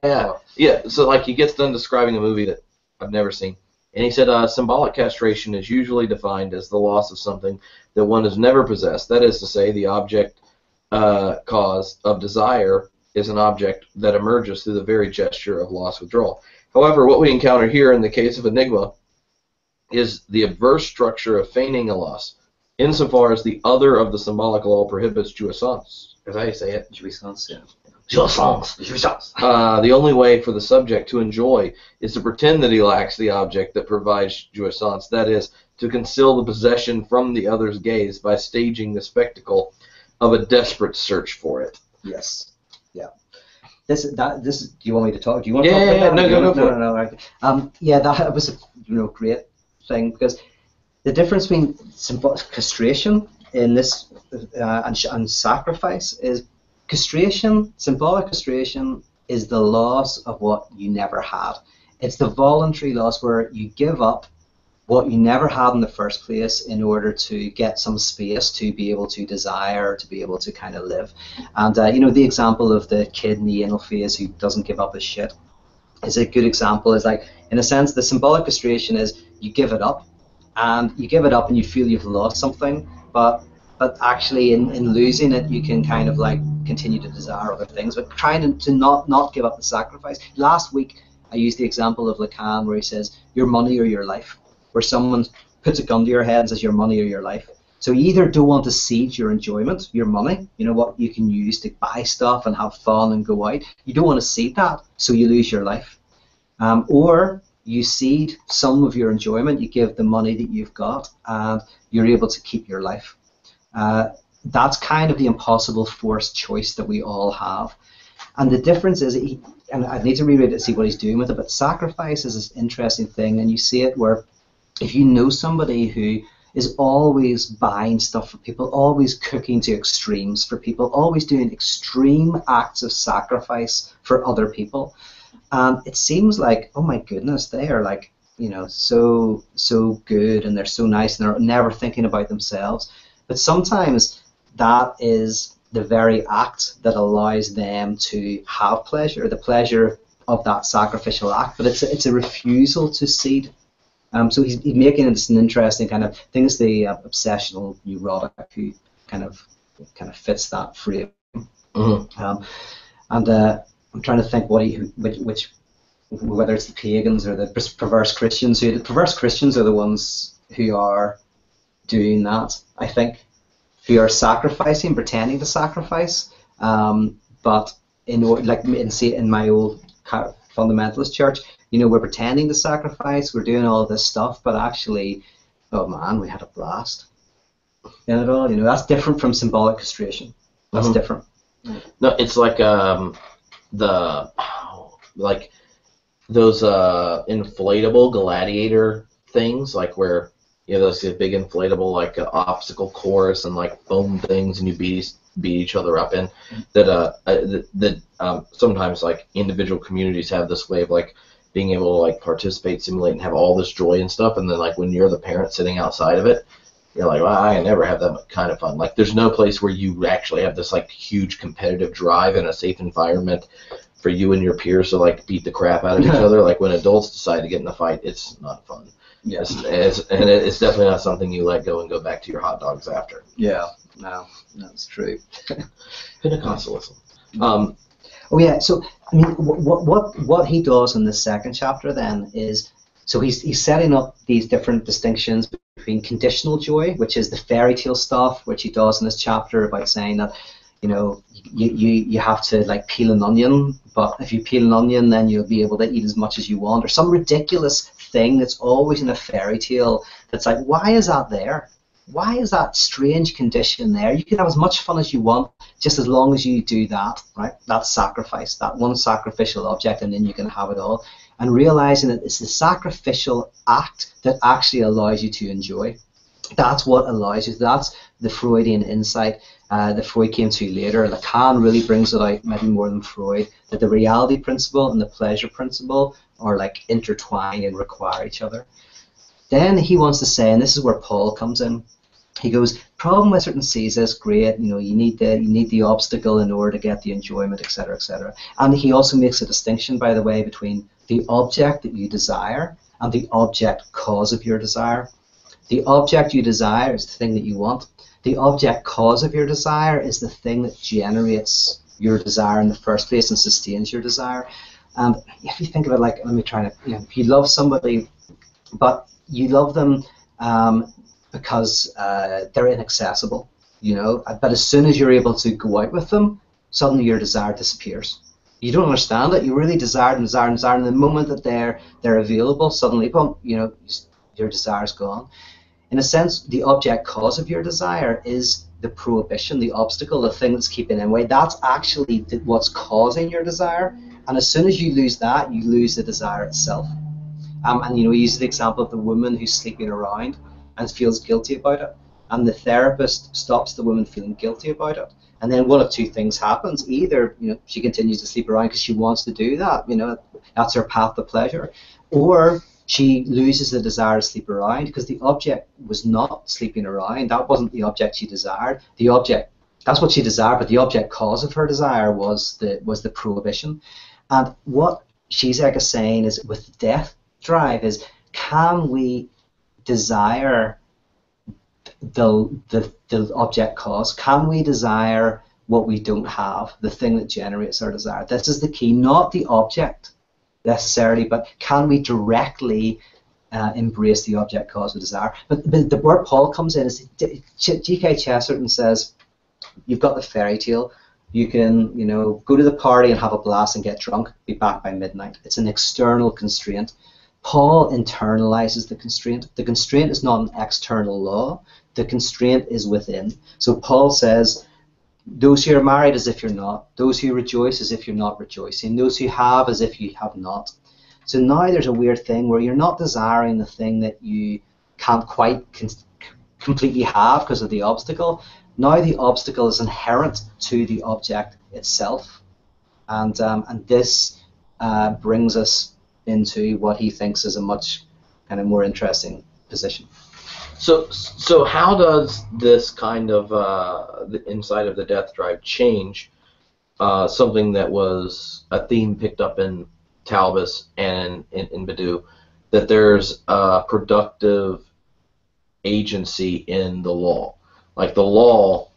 So like he gets done describing a movie that I've never seen. And he said symbolic castration is usually defined as the loss of something that one has never possessed. That is to say, the object cause of desire is an object that emerges through the very gesture of loss withdrawal. However, what we encounter here in the case of Enigma is the adverse structure of feigning a loss, insofar as the other of the symbolic law prohibits jouissance. Is that how you say it? Jouissance, yeah. Jouissance. The only way for the subject to enjoy is to pretend that he lacks the object that provides jouissance, that is, to conceal the possession from the other's gaze by staging the spectacle of a desperate search for it. Yes. Yeah. This. Do you want me to talk? Do you want to talk about that? No, go for it. No. Right. Yeah, that was a great thing, because the difference between castration in this and sacrifice is symbolic castration is the loss of what you never had. It's the voluntary loss where you give up what you never had in the first place in order to get some space to be able to desire, to be able to kind of live. And the example of the kid in the anal phase who doesn't give up his shit is a good example. Is like, in a sense, the symbolic castration is you give it up, and you feel you've lost something, but actually in losing it you can kind of like continue to desire other things, but trying to not give up the sacrifice. Last week I used the example of Lacan where he says your money or your life, where someone puts a gun to your head and says your money or your life. So you either don't want to cede your enjoyment, your money, what you can use to buy stuff and have fun and go out, you don't want to cede that, so you lose your life. Or you cede some of your enjoyment, you give the money that you've got, and you're able to keep your life. That's kind of the impossible forced choice that we all have. And the difference is, and I need to reread it to see what he's doing with it, but sacrifice is this interesting thing, and you see it where if you know somebody who is always buying stuff for people, always cooking to extremes for people, always doing extreme acts of sacrifice for other people, it seems like, oh my goodness, they are like, so good, and they're so nice, and they're never thinking about themselves. But sometimes that is the very act that allows them to have pleasure, the pleasure of that sacrificial act, but it's a refusal to cede. So he's making it an interesting kind of thing. Is the obsessional neurotic who kind of fits that frame. Mm-hmm. I'm trying to think which whether it's the pagans or the perverse Christians. The perverse Christians are the ones who are doing that, I think, who are sacrificing, pretending to sacrifice, but in my old fundamentalist church, we're pretending to sacrifice, we're doing all this stuff, but actually, oh man, we had a blast. That's different from symbolic castration. That's different. No, it's like like those inflatable gladiator things, like where those big inflatable like obstacle course and like foam things, and you beat each other up in. That sometimes like individual communities have this way of like being able to like participate, simulate, and have all this joy and stuff, and then like when you're the parent sitting outside of it, you're like, well, I never have that kind of fun. Like, there's no place where you actually have this like huge competitive drive in a safe environment for you and your peers to like beat the crap out of each other. Like when adults decide to get in a fight, it's not fun. Yes. And it's definitely not something you let go and go back to your hot dogs after. Yeah. No, that's true. Pentecostalism. Oh yeah. So I mean, what he does in the second chapter then is, so he's setting up these different distinctions between conditional joy, which is the fairy tale stuff, which he does in this chapter about saying that, you have to like peel an onion, but if you peel an onion, then you'll be able to eat as much as you want, or some ridiculous thing that's always in a fairy tale that's like, why is that there? Why is that strange condition there? You can have as much fun as you want, just as long as you do that, right? That sacrifice, that one sacrificial object, and then you can have it all. And realizing that it's the sacrificial act that actually allows you to enjoy. That's what allows you. That's the Freudian insight that Freud came to later. Lacan really brings it out, maybe more than Freud, that the reality principle and the pleasure principle are like intertwined and require each other. Then he wants to say, and this is where Paul comes in. He goes, problem with certain C's is great. You need the obstacle in order to get the enjoyment, etc., etc. And he also makes a distinction, by the way, between the object that you desire and the object cause of your desire. The object you desire is the thing that you want. The object cause of your desire is the thing that generates your desire in the first place and sustains your desire. And if you think of it like, let me try to, if you love somebody, but you love them because they're inaccessible, but as soon as you're able to go out with them, suddenly your desire disappears. You don't understand it. You really desire and desire and desire, and the moment that they're available, suddenly, boom, your desire's gone. In a sense, the object cause of your desire is the prohibition, the obstacle, the thing that's keeping in way. That's actually what's causing your desire. And as soon as you lose that, you lose the desire itself. And we use the example of the woman who's sleeping around and feels guilty about it. And the therapist stops the woman feeling guilty about it. And then one of two things happens. Either she continues to sleep around because she wants to do that, that's her path to pleasure, or she loses the desire to sleep around because the object was not sleeping around. That wasn't the object she desired. The object, that's what she desired, but the object cause of her desire was the prohibition. And what Zizek is saying is, with the death drive, is can we desire the object cause? Can we desire what we don't have, the thing that generates our desire? This is the key, not the object necessarily, but can we directly embrace the object cause of desire? But where Paul comes in is, G.K. Chesterton says, you've got the fairy tale, you can go to the party and have a blast and get drunk, be back by midnight. It's an external constraint. Paul internalizes the constraint. The constraint is not an external law. The constraint is within. So Paul says, those who are married as if you're not. Those who rejoice as if you're not rejoicing. Those who have as if you have not. So now there's a weird thing where you're not desiring the thing that you can't quite completely have because of the obstacle. Now the obstacle is inherent to the object itself. And this brings us into what he thinks is a much kind of more interesting position. So how does this kind of the inside of the death drive change something that was a theme picked up in Talbis and in Badu, that there's a productive agency in the law? Like the law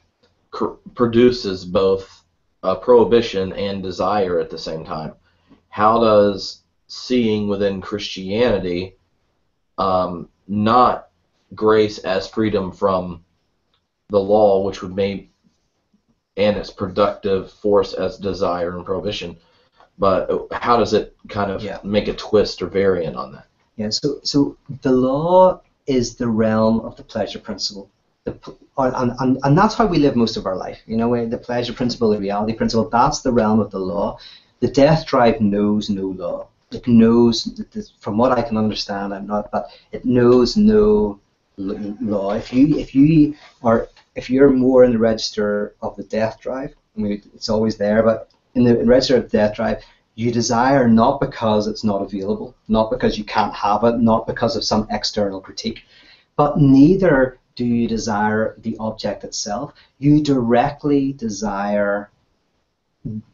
produces both prohibition and desire at the same time. How does seeing within Christianity not grace as freedom from the law, which would make, and its productive force as desire and prohibition, but how does it kind of make a twist or variant on that? Yeah, so the law is the realm of the pleasure principle. and that's how we live most of our life. You know, the pleasure principle, the reality principle, that's the realm of the law. The death drive knows no law. It knows, from what I can understand, I'm not, but it knows no law. If you're more in the register of the death drive, I mean, it's always there, but in the register of the death drive, you desire not because it's not available, not because you can't have it, not because of some external critique, but neither do you desire the object itself. You directly desire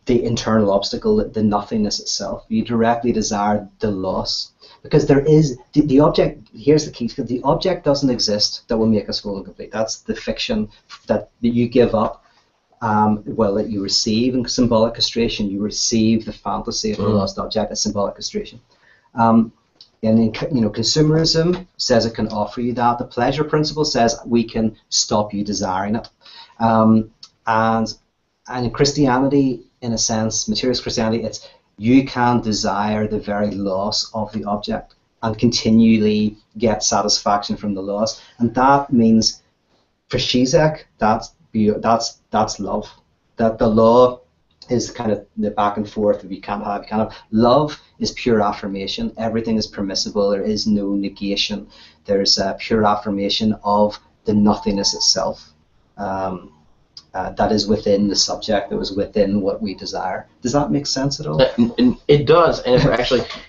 the internal obstacle, the nothingness itself. You directly desire the loss. Because there is, the object, here's the key, the object doesn't exist that will make us whole and complete. That's the fiction that you give up, that you receive in symbolic castration. You receive the fantasy of the lost object as symbolic castration. And consumerism says it can offer you that. The pleasure principle says we can stop you desiring it. And in Christianity, in a sense, materialist Christianity, it's you can desire the very loss of the object and continually get satisfaction from the loss. And that means, for Zizek, that's love. That the law is kind of the back and forth that you can't have. Love is pure affirmation. Everything is permissible. There is no negation. There's a pure affirmation of the nothingness itself. That is within the subject, that was within what we desire. Does that make sense at all? And it does, and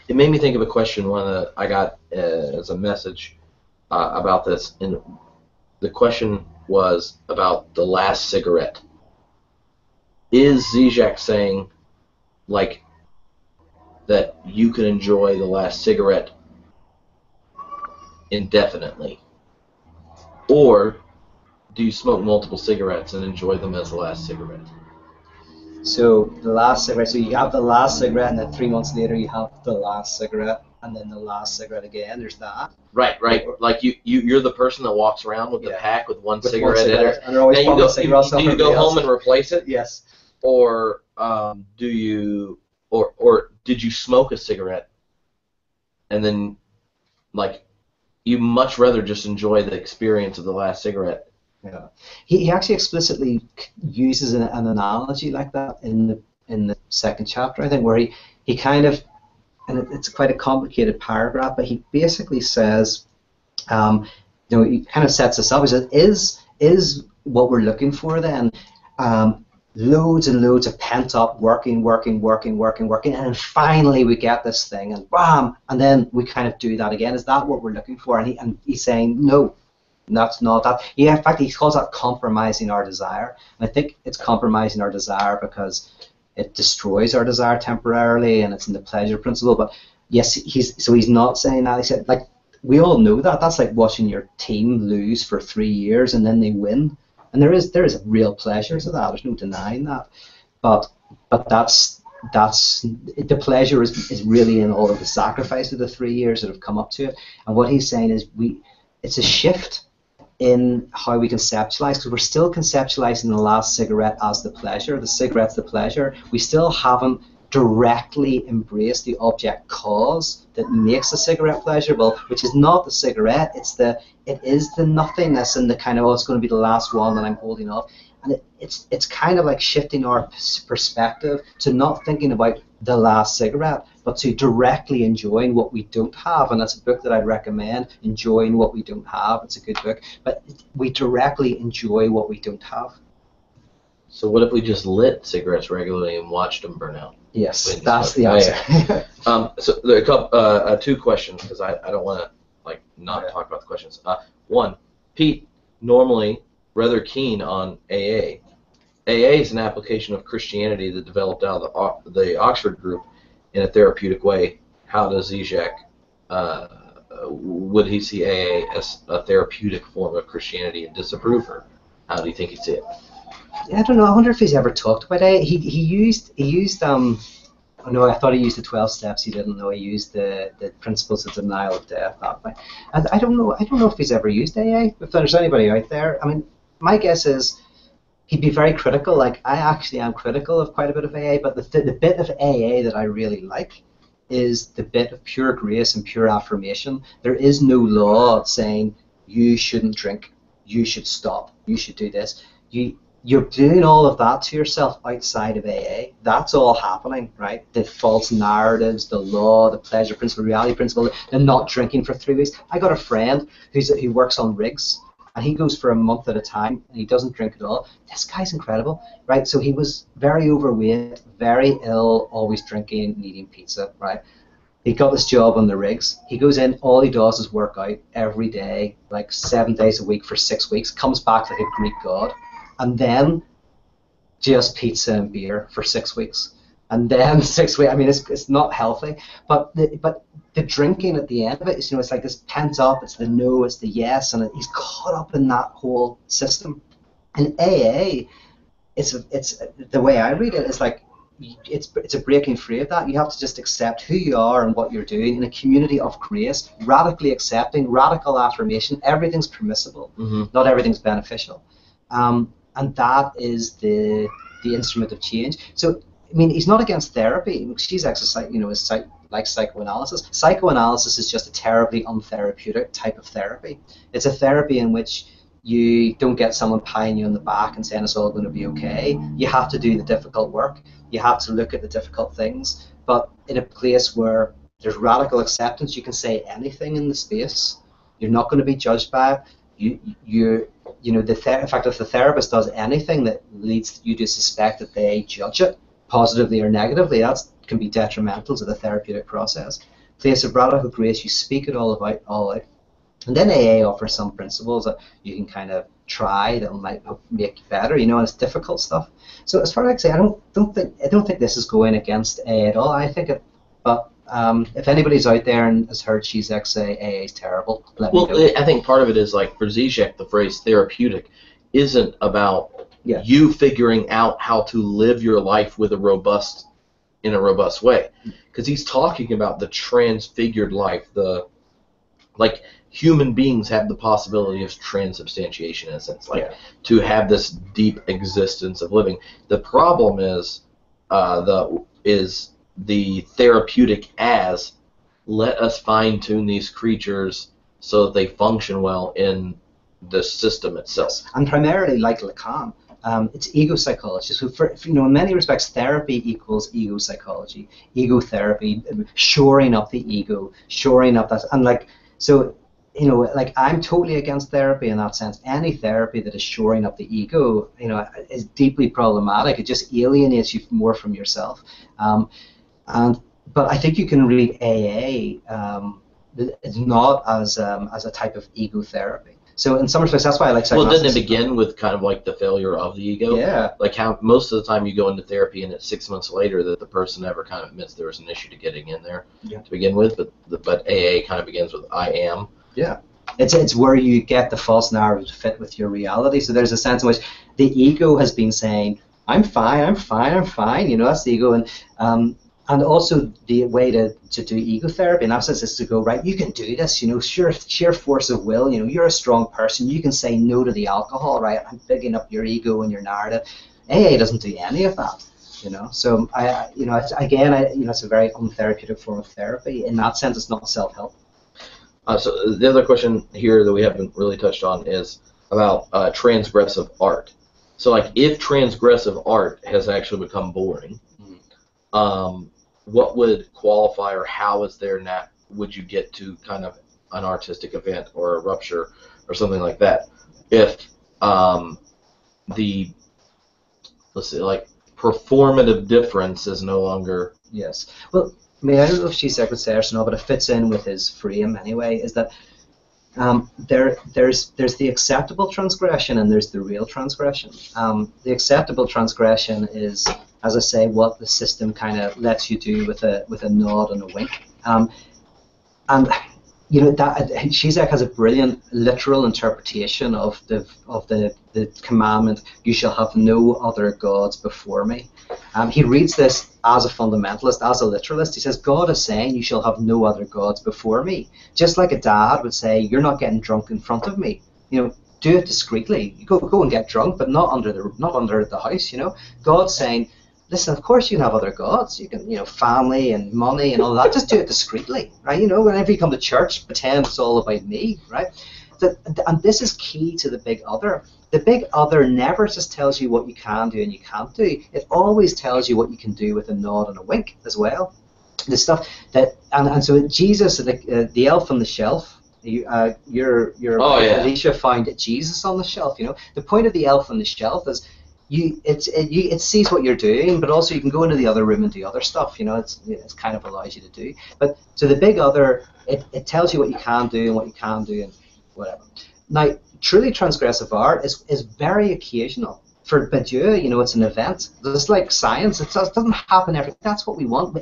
it made me think of a question that I got as a message about this, and the question was about the last cigarette. Is Zizek saying, like, that you can enjoy the last cigarette indefinitely, or do you smoke multiple cigarettes and enjoy them as the last cigarette? So the last cigarette, so you have the last cigarette, and then 3 months later you have the last cigarette, and then the last cigarette again. There's that. Right. Like you're the person that walks around with the pack with one cigarette in it. And they're always do you go home and replace it? Yes. Or do you, or did you smoke a cigarette, and then, like, you much rather just enjoy the experience of the last cigarette? Yeah, he actually explicitly uses an analogy like that in the second chapter, I think, where he kind of, and it's quite a complicated paragraph, but he basically says, he kind of sets this up. He says, is what we're looking for then loads and loads of pent up working, and then finally we get this thing, and bam, and then we kind of do that again. Is that what we're looking for? And he's saying no. That's not that. Yeah, in fact, he calls that compromising our desire. And I think it's compromising our desire because it destroys our desire temporarily, and it's in the pleasure principle. But yes, he's not saying that. He said, like, we all know that. That's like watching your team lose for 3 years and then they win. And there is a real pleasure to that. There's no denying that. But that's the pleasure is really in all of the sacrifice of the 3 years that have come up to it. And what he's saying is it's a shift in how we conceptualize, because we're still conceptualizing the last cigarette as the pleasure. The cigarette's the pleasure. We still haven't directly embraced the object cause that makes the cigarette pleasurable, which is not the cigarette. It is the nothingness and the kind of, it's going to be the last one that I'm holding off. And it's kind of like shifting our perspective to not thinking about the last cigarette, but to directly enjoying what we don't have. And that's a book that I'd recommend, Enjoying What We Don't Have. It's a good book. But we directly enjoy what we don't have. So what if we just lit cigarettes regularly and watched them burn out? Yes, that's the answer. So there are a couple, 2 questions, because I don't want to not talk about the questions. One, Pete, normally rather keen on AA. AA is an application of Christianity that developed out of the Oxford group in a therapeutic way. How does Zizek, would he see AA as a therapeutic form of Christianity and disapprove her? How do you think he'd see it? I don't know. I wonder if he's ever talked about AA. He used no, I thought he used the 12 steps. He didn't know he used the principles of denial of death that way. I don't know if he's ever used AA. If there's anybody out there, I mean, my guess is he'd be very critical. Like, I actually am critical of quite a bit of AA, but the bit of AA that I really like is the bit of pure grace and pure affirmation. There is no law saying you shouldn't drink. you should stop, you should do this. You're doing all of that to yourself outside of AA. That's all happening, right? The false narratives, the law, the pleasure principle, reality principle, the not drinking for 3 weeks. I got a friend who works on rigs, and he goes for a month at a time, and he doesn't drink at all. This guy's incredible, right? So he was very overweight, very ill, always drinking, and eating pizza, right? He got this job on the rigs. He goes in, all he does is work out every day, like 7 days a week for 6 weeks, comes back like a Greek god, and then just pizza and beer for 6 weeks. And then 6 weeks, I mean, it's not healthy, but the drinking at the end of it is, it's like this pent up, it's the no, it's the yes, and he's caught up in that whole system. And AA, it's the way I read it is like, it's a breaking free of that. You have to just accept who you are and what you're doing in a community of grace, radically accepting, radical affirmation. Everything's permissible, not everything's beneficial. And that is the instrument of change. So, I mean, he's not against therapy. She's exercise, is like psychoanalysis. Psychoanalysis is just a terribly untherapeutic type of therapy. It's a therapy in which you don't get someone patting you on the back and saying it's all going to be okay. You have to do the difficult work. You have to look at the difficult things. But in a place where there's radical acceptance, you can say anything in the space. You're not going to be judged by it. In fact, if the therapist does anything that leads you to suspect that they judge it, positively or negatively, that can be detrimental to the therapeutic process. Place of radical grace, you speak it all out. And then AA offers some principles that you can kind of try that might make you better, and it's difficult stuff. So as far as I say, I don't think this is going against AA at all. I think it, but if anybody's out there and has heard Zizek say AA is terrible, let me know. I think part of it is like for Zizek, the phrase therapeutic isn't about you figuring out how to live your life in a robust way, because he's talking about the transfigured life, like human beings have the possibility of transubstantiation in a sense, to have this deep existence of living. The problem is the therapeutic as let us fine-tune these creatures so that they function well in the system itself. And primarily, like Lacan, it's ego psychology. So, in many respects, therapy equals ego psychology, ego therapy, shoring up the ego, shoring up that, and I'm totally against therapy in that sense. Any therapy that is shoring up the ego, is deeply problematic. It just alienates you more from yourself. But I think you can read AA not as a type of ego therapy. So in some respects, that's why I like psychoanalysis. Well, doesn't it begin with kind of like the failure of the ego? Yeah. Like how most of the time you go into therapy and it's 6 months later that the person ever kind of admits there was an issue to getting in there to begin with. But AA kind of begins with I am. Yeah. It's where you get the false narrative to fit with your reality. So there's a sense in which the ego has been saying, I'm fine, that's the ego. And also the way to do ego therapy in that sense is to go, right, you can do this, sheer force of will, you're a strong person, you can say no to the alcohol, right, I'm bigging up your ego and your narrative. AA doesn't do any of that, So it's a very untherapeutic form of therapy. In that sense, it's not self-help. So the other question here that we haven't really touched on is about transgressive art. So like if transgressive art has actually become boring, what would qualify, or how is there would you get to kind of an artistic event or a rupture or something like that if the performative difference is no longer Well, I mean, I don't know if Zizek would say or no, but it fits in with his frame anyway, is that there's the acceptable transgression and there's the real transgression. The acceptable transgression is, as I say, what the system kind of lets you do with a nod and a wink. And that Zizek has a brilliant literal interpretation of the commandment, "You shall have no other gods before me." He reads this as a fundamentalist, as a literalist. He says, God is saying, "You shall have no other gods before me." Just like a dad would say, "You're not getting drunk in front of me. Do it discreetly. You go and get drunk, but not under the house." God's saying, listen, of course you can have other gods. You can, family and money and all that. Just do it discreetly, right? Whenever you come to church, pretend it's all about me, right? and this is key to the big other. The big other never just tells you what you can do and you can't do. It always tells you what you can do with a nod and a wink as well. The stuff that, and so Jesus, the elf on the shelf, your Alicia found Jesus on the shelf. The point of the elf on the shelf is it sees what you're doing, but also you can go into the other room and do other stuff. It's kind of allows you to do. But so the big other, it tells you what you can do and what you can do and whatever. Now, truly transgressive art is very occasional. For Badiou, it's an event. It's like science. It doesn't happen every. That's what we want.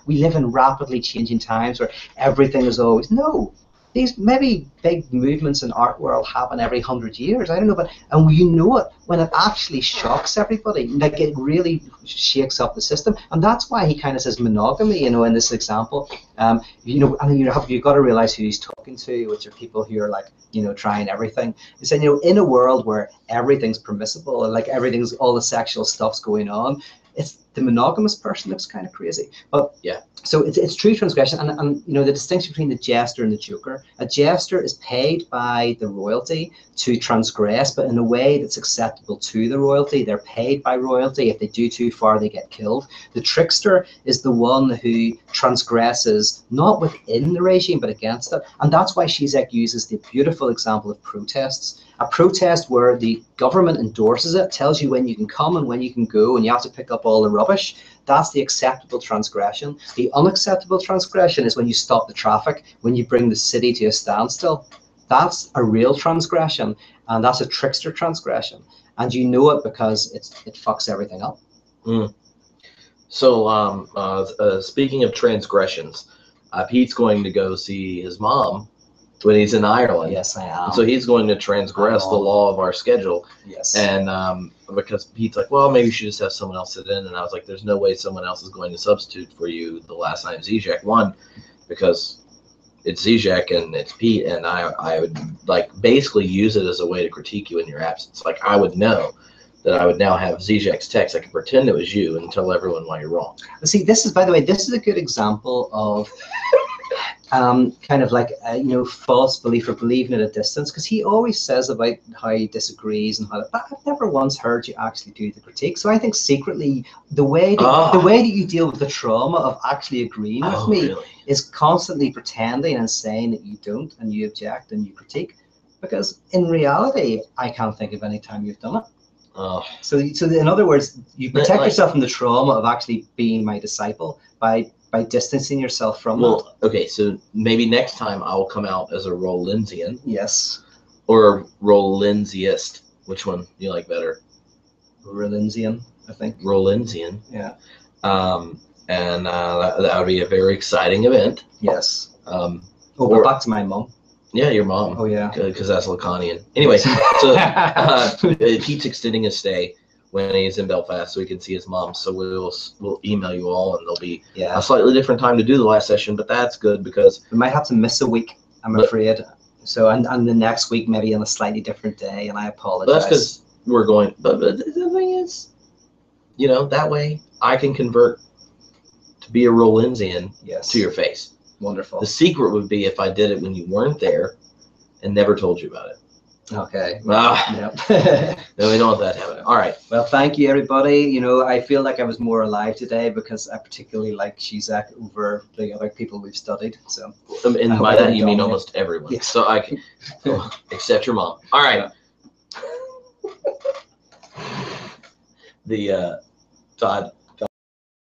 We live in rapidly changing times where everything is always no. These maybe big movements in art world happen every 100 years. I don't know, but you know it when it actually shocks everybody. Like it really shakes up the system, and that's why he kind of says monogamy. In this example, and you've got to realize who he's talking to, which are people who are like trying everything. He said, in a world where everything's permissible and like everything's all the sexual stuff's going on, it's the monogamous person looks kind of crazy. But yeah. So it's true transgression, and the distinction between the jester and the joker. A jester is paid by the royalty to transgress, but in a way that's acceptable to the royalty. They're paid by royalty. If they do too far, they get killed. The trickster is the one who transgresses not within the regime, but against it. And that's why Zizek uses the beautiful example of protests. A protest where the government endorses it, tells you when you can come and when you can go, and you have to pick up all the rubbish. That's the acceptable transgression. The unacceptable transgression is when you stop the traffic, when you bring the city to a standstill. That's a real transgression, and that's a trickster transgression. And you know it because it fucks everything up. Mm. So speaking of transgressions, Pete's going to go see his mom when he's in Ireland. Yes, I am. So he's going to transgress the law of our schedule. Yes. And because Pete's like, well, maybe you should just have someone else sit in. And I was like, there's no way someone else is going to substitute for you the last time Zizek won, because it's Zizek and it's Pete, and I would like basically use it as a way to critique you in your absence. Like I would know that I would now have Zizek's text. I could pretend it was you and tell everyone why you're wrong. See, by the way, this is a good example of kind of like false belief or believing at a distance, because he always says about how he disagrees and how that, but I've never once heard you actually do the critique. So I think secretly the way that you deal with the trauma of actually agreeing with me is constantly pretending and saying that you don't and you object and you critique, because in reality I can't think of any time you've done it. So in other words, you protect yourself from the trauma of actually being my disciple by distancing yourself from it. Okay, so maybe next time I'll come out as a Rollindsian. Yes. Or a Rollinsiast. Which one do you like better? Rollinsian, I think. Rollinsian. Yeah. And that would be a very exciting event. Yes. Or back to my mom. Yeah, your mom. Oh, yeah. Because that's Lacanian. Anyway, so Pete's extending his stay when he's in Belfast so he can see his mom. So we'll email you all, and there'll be a slightly different time to do the last session, but that's good because we might have to miss a week, I'm afraid. So and the next week maybe on a slightly different day, and I apologize. That's because we're going. But the thing is, that way I can convert to be a Rollinsian to your face. Wonderful. The secret would be if I did it when you weren't there and never told you about it. Okay. Yep. No, we don't want that to happen. All right. Well, thank you, everybody. I feel like I was more alive today because I particularly like Zizek over the other people we've studied. So. And by that you mean almost everyone. Yes. So I can, except your mom. All right. The Todd.